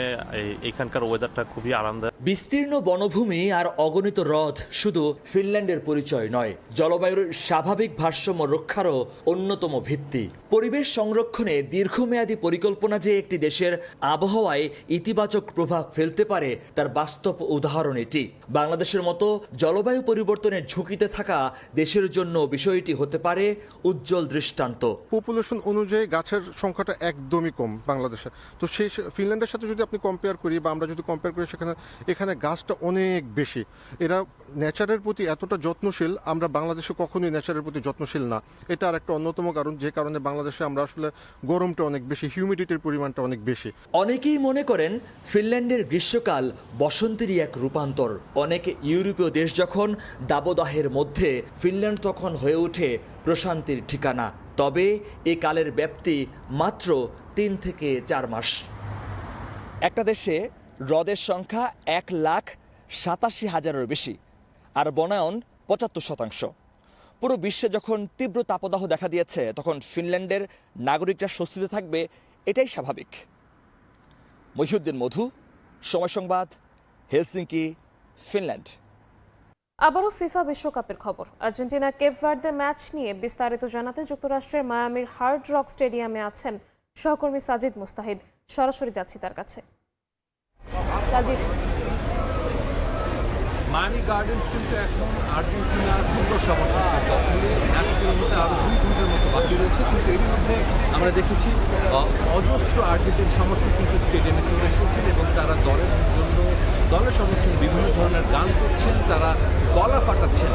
এখানকার ওয়েদারটা খুবই আরামদায়ক। বিস্তীর্ণ বনভূমি আর অগণিত হ্রদ শুধু ফিনল্যান্ডের পরিচয় নয়, জলবায়ুর স্বাভাবিক ভারসাম্য রক্ষারও অন্যতম ভিত্তি। পরিবেশ সংরক্ষণে দীর্ঘমেয়াদী পরিকল্পনা যে একটি দেশের আবহাওয়ায় ইতিবাচক প্রভাব ফেলতে পারে তার বাস্তব উদাহরণ এটি। বাংলাদেশের মতো জলবায়ু পরিবর্তনের ঝুঁকিতে থাকা দেশের জন্য বিষয়টি হতে পারে উজ্জ্বল দৃষ্টান্ত। পপুলেশন অনুযায়ী গাছের সংখ্যাটা একদমই কম বাংলাদেশে। তো সেই ফিনল্যান্ডের সাথে যদি আপনি কম্পেয়ার করি বা আমরা যদি কম্পেয়ার করি, এখানে গাছটা অনেক বেশি। এরা নেচারের প্রতি এতটা যত্নশীল, আমরা বাংলাদেশে কখনোই নেচারের প্রতি যত্নশীল না। এটা আর একটা অন্যতম কারণ, যে কারণে বাংলাদেশে আমরা আসলে গরমটা অনেক বেশি, হিউমিডিটির পরিমাণটা অনেক বেশি। অনেকেই মনে করেন ফিনল্যান্ডের গ্রীষ্মকাল বসন্তেরই এক রূপান্তর। অনেক ইউরোপীয় দেশ যখন দাবদাহের মধ্যে, ফিনল্যান্ড তখন হয়ে ওঠে প্রশান্তির ঠিকানা। তবে এ কালের ব্যাপ্তি মাত্র 3 থেকে 4 মাস। একটা দেশে হ্রদের সংখ্যা 1,87,000-এর বেশি আর বনায়ন 75%। পুরো বিশ্বে যখন তীব্র তাপদাহ দেখা দিয়েছে, তখন ফিনল্যান্ডের নাগরিকরা স্বস্তিতে থাকবে, এটাই স্বাভাবিক। মহিউদ্দিন মধু, সময় সংবাদ, হেলসিঙ্কি, ফিনল্যান্ড। আবারও ফিফা বিশ্বকাপের খবর। আর্জেন্টিনা কেপ ভার্দে ম্যাচ নিয়ে বিস্তারিত জানাতে যুক্তরাষ্ট্রের মায়ামির হার্ড রক স্টেডিয়ামে আছেন সহকর্মী সাজিদ মুস্তাহিদ। সরাসরি যাচ্ছি তার কাছে। সাজিদ, মায়ামি গার্ডেন্স কিন্তু এখন আর্জেন্টিনার ফুটবল সমর্থকদের দখলে। ম্যাচ শুরু হতে আরও 2 ঘন্টার মতো বাকি রয়েছে, কিন্তু এর মধ্যে আমরা দেখেছি অজস্র আর্জেন্টিন সমর্থক কিন্তু স্টেডিয়ামে চলে এসেছেন এবং তারা দলের সমর্থন বিভিন্ন ধরনের গান করছেন, তারা গলা ফাটাচ্ছেন।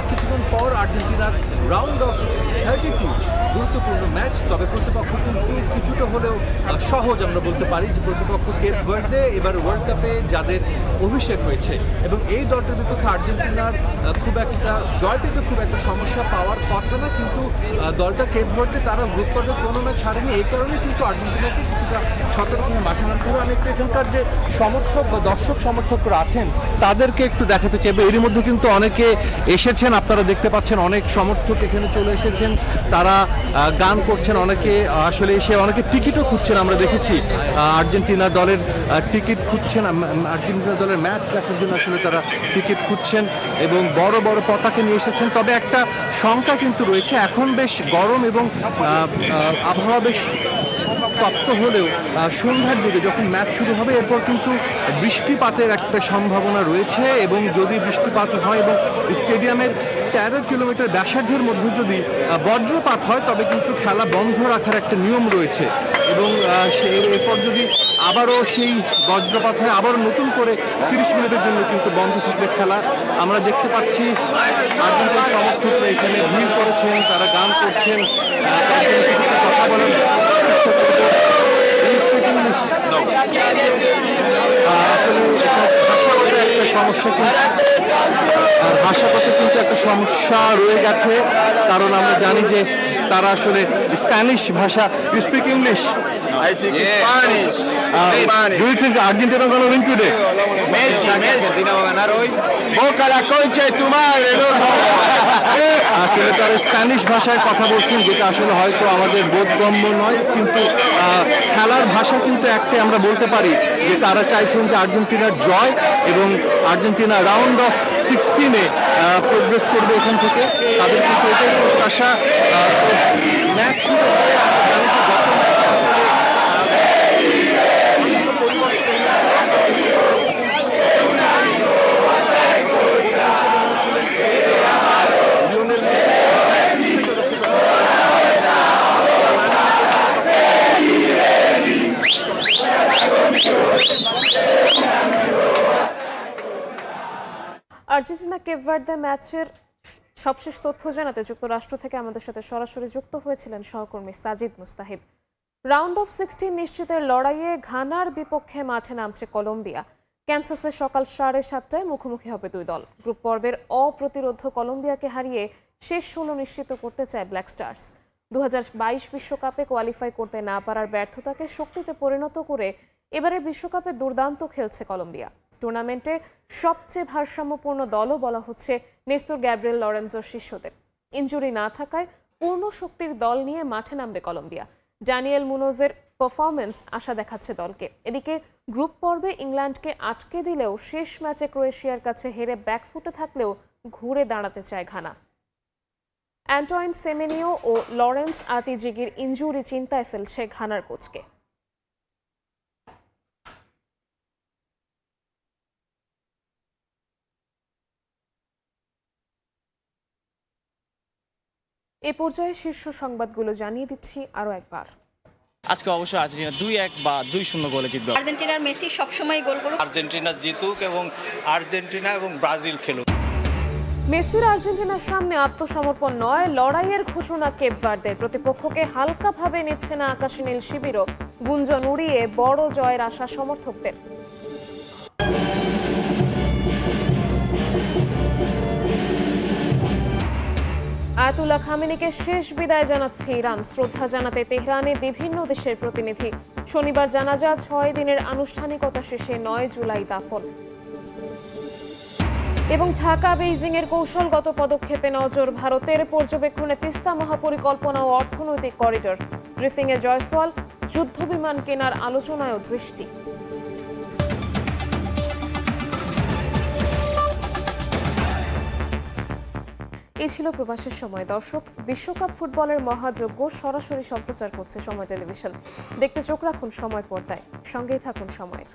কিছুক্ষণ পর আর্জেন্টিনার রাউন্ড অফ 32 গুরুত্বপূর্ণ ম্যাচ। তবে প্রতিপক্ষ কিন্তু কিছুটা হলেও সহজ, আমরা বলতে পারি যে প্রতিপক্ষ কেপ ভার্দে, এবার ওয়ার্ল্ড কাপে যাদের অভিষেক হয়েছে, এবং এই দলটার বিপক্ষে আর্জেন্টিনার খুব একটা জয় পেতে খুব একটা সমস্যা পাওয়ার কথা না। কিন্তু দলটা কেপ ভার্দে তারা গ্রুপ পর্বে কোনো ম্যাচ ছাড়েনি, এই কারণে কিন্তু আর্জেন্টিনাকে কিছুটা সতর্ক মাঠে নামতে হবে। আমি একটু এখানকার যে সমর্থক বা দর্শক সমর্থকরা আছেন তাদেরকে একটু দেখাতে চাইবে। এরই মধ্যে কিন্তু অনেকে এসেছেন, আপনারা দেখতে পাচ্ছেন অনেক সমর্থক এখানে চলে এসেছেন, তারা গান করছেন, অনেকে আসলে এসে অনেকে টিকিটও খুঁজছেন। আমরা দেখেছি আর্জেন্টিনা দলের টিকিট খুঁজছেন, আর্জেন্টিনা দলের ম্যাচ দেখার জন্য আসলে তারা টিকিট খুঁজছেন এবং বড় বড় পতাকা নিয়ে এসেছেন। তবে একটা শঙ্কা কিন্তু রয়েছে, এখন বেশ গরম এবং আবহাওয়া বেশ তপ্ত হলেও সন্ধ্যার দিকে যখন ম্যাচ শুরু হবে, এরপর কিন্তু বৃষ্টিপাতের একটা সম্ভাবনা রয়েছে এবং যদি বৃষ্টিপাত হয় এবং স্টেডিয়ামের 13 কিলোমিটার ব্যাসার্ধের মধ্যে যদি বজ্রপাত হয়, তবে কিন্তু খেলা বন্ধ রাখার একটা নিয়ম রয়েছে এবং এরপর যদি আবারও সেই বজ্রপাত হয়, আবারও নতুন করে 30 মিনিটের জন্য কিন্তু বন্ধ থাকবে খেলা। আমরা দেখতে পাচ্ছি আর্জেন্টিনার সমর্থকরা এখানে ভিড় করেছেন, তারা গান করছেন, কথা বলেন। আসলে ভাষাগত একটা সমস্যা, ভাষাগত কিন্তু একটা সমস্যা রয়ে গেছে, কারণ আমরা জানি যে তারা আসলে স্প্যানিশ ভাষা। You speak English? I speak Spanish. Do you think Argentina is going to win today? Messi, Argentina va a ganar hoy. Boca la concha de tu madre, loco. আসলে তারা স্প্যানিশ ভাষায় কথা বলছেন, যেটা আসলে হয়তো আমাদের বোধগম্য নয়, কিন্তু খেলার ভাষা কিন্তু একটাই, আমরা বলতে পারি যে তারা চাইছেন যে আর্জেন্টিনার জয় এবং আর্জেন্টিনা রাউন্ড অফ 16-এ প্রোগ্রেস করবে এখান থেকে। তাদের কিন্তু এটাই প্রত্যাশা। ম্যাচ শুরু হয়ে কেপ ভার্দে ম্যাচের সবশেষ তথ্য জানাতে যুক্তরাষ্ট্র থেকে আমাদের সাথে সরাসরি যুক্ত হয়েছিলেন সহকর্মী সাজিদ মুস্তাহিদ। রাউন্ড অফ 16 নিশ্চিতের লড়াইয়ে ঘানার বিপক্ষে মাঠে নামছে কলম্বিয়া। ক্যানসাসে সকাল 7:30টায় মুখোমুখি হবে দুই দল। গ্রুপ পর্বের অপ্রতিরোধ্য কলম্বিয়াকে হারিয়ে শেষ 16 নিশ্চিত করতে চায় ব্ল্যাক স্টার্স। 2022 বিশ্বকাপে কোয়ালিফাই করতে না পারার ব্যর্থতাকে শক্তিতে পরিণত করে এবারের বিশ্বকাপে দুর্দান্ত খেলছে কলম্বিয়া। টুর্নামেন্টে সবচেয়ে ভারসাম্যপূর্ণ দলও বলা হচ্ছে নেস্তর গ্যাব্রিয়েল লরেন্জোর শিষ্যদের। ইনজুরি না থাকায় পূর্ণ শক্তির দল নিয়ে মাঠে নামবে কলম্বিয়া। ড্যানিয়েল মুনোজের পারফরমেন্স আশা দেখাচ্ছে দলকে। এদিকে গ্রুপ পর্বে ইংল্যান্ডকে আটকে দিলেও শেষ ম্যাচে ক্রোয়েশিয়ার কাছে হেরে ব্যাকফুটে থাকলেও ঘুরে দাঁড়াতে চায় ঘানা। অ্যান্টয়েন সেমেনিও ও লরেন্স আতিজিগির ইনজুরি চিন্তায় ফেলছে ঘানার কোচকে। এ পর্যায়ে শীর্ষ সংবাদগুলো জানিয়ে দিচ্ছি আরও একবার। আজকে অবশ্যই আর্জেন্টিনা 2-1 বা 2-0 গোলে জিতবে। আর্জেন্টিনার মেসি সবসময় গোল করুক। আর্জেন্টিনা জিতুক এবং আর্জেন্টিনা এবং ব্রাজিল খেলুক। মেসির আর্জেন্টিনার সামনে আত্মসমর্পণ নয়, লড়াইয়ের ঘোষণা কেপ ভার্দের। প্রতিপক্ষকে হালকাভাবে নিচ্ছে না আকাশী নীল শিবিরও। গুঞ্জন উড়িয়ে বড় জয়ের আশা সমর্থকদের। আয়াতুল্লাহ খামেনিকে শেষ বিদায় জানাচ্ছে ইরান। শ্রদ্ধা জানাতে তেহরানে বিভিন্ন দেশের প্রতিনিধি। শনিবার জানাজা, 6 দিনের আনুষ্ঠানিকতা শেষে 9 জুলাই দাফন। এবং ঢাকা বেইজিং এর কৌশলগত পদক্ষেপে নজর ভারতের। পর্যবেক্ষণে তিস্তা মহাপরিকল্পনা ও অর্থনৈতিক করিডোর। ব্রিফিংয়ে জয়সওয়াল, যুদ্ধবিমান কেনার আলোচনায়ও দৃষ্টি। এই ছিল প্রবাসের সময়। দর্শক, বিশ্বকাপ ফুটবলের মহাযজ্ঞ সরাসরি সম্প্রচার করছে সময় টেলিভিশন। দেখতে চোখ রাখুন সময় পর্দায়, সঙ্গেই থাকুন সময়ের।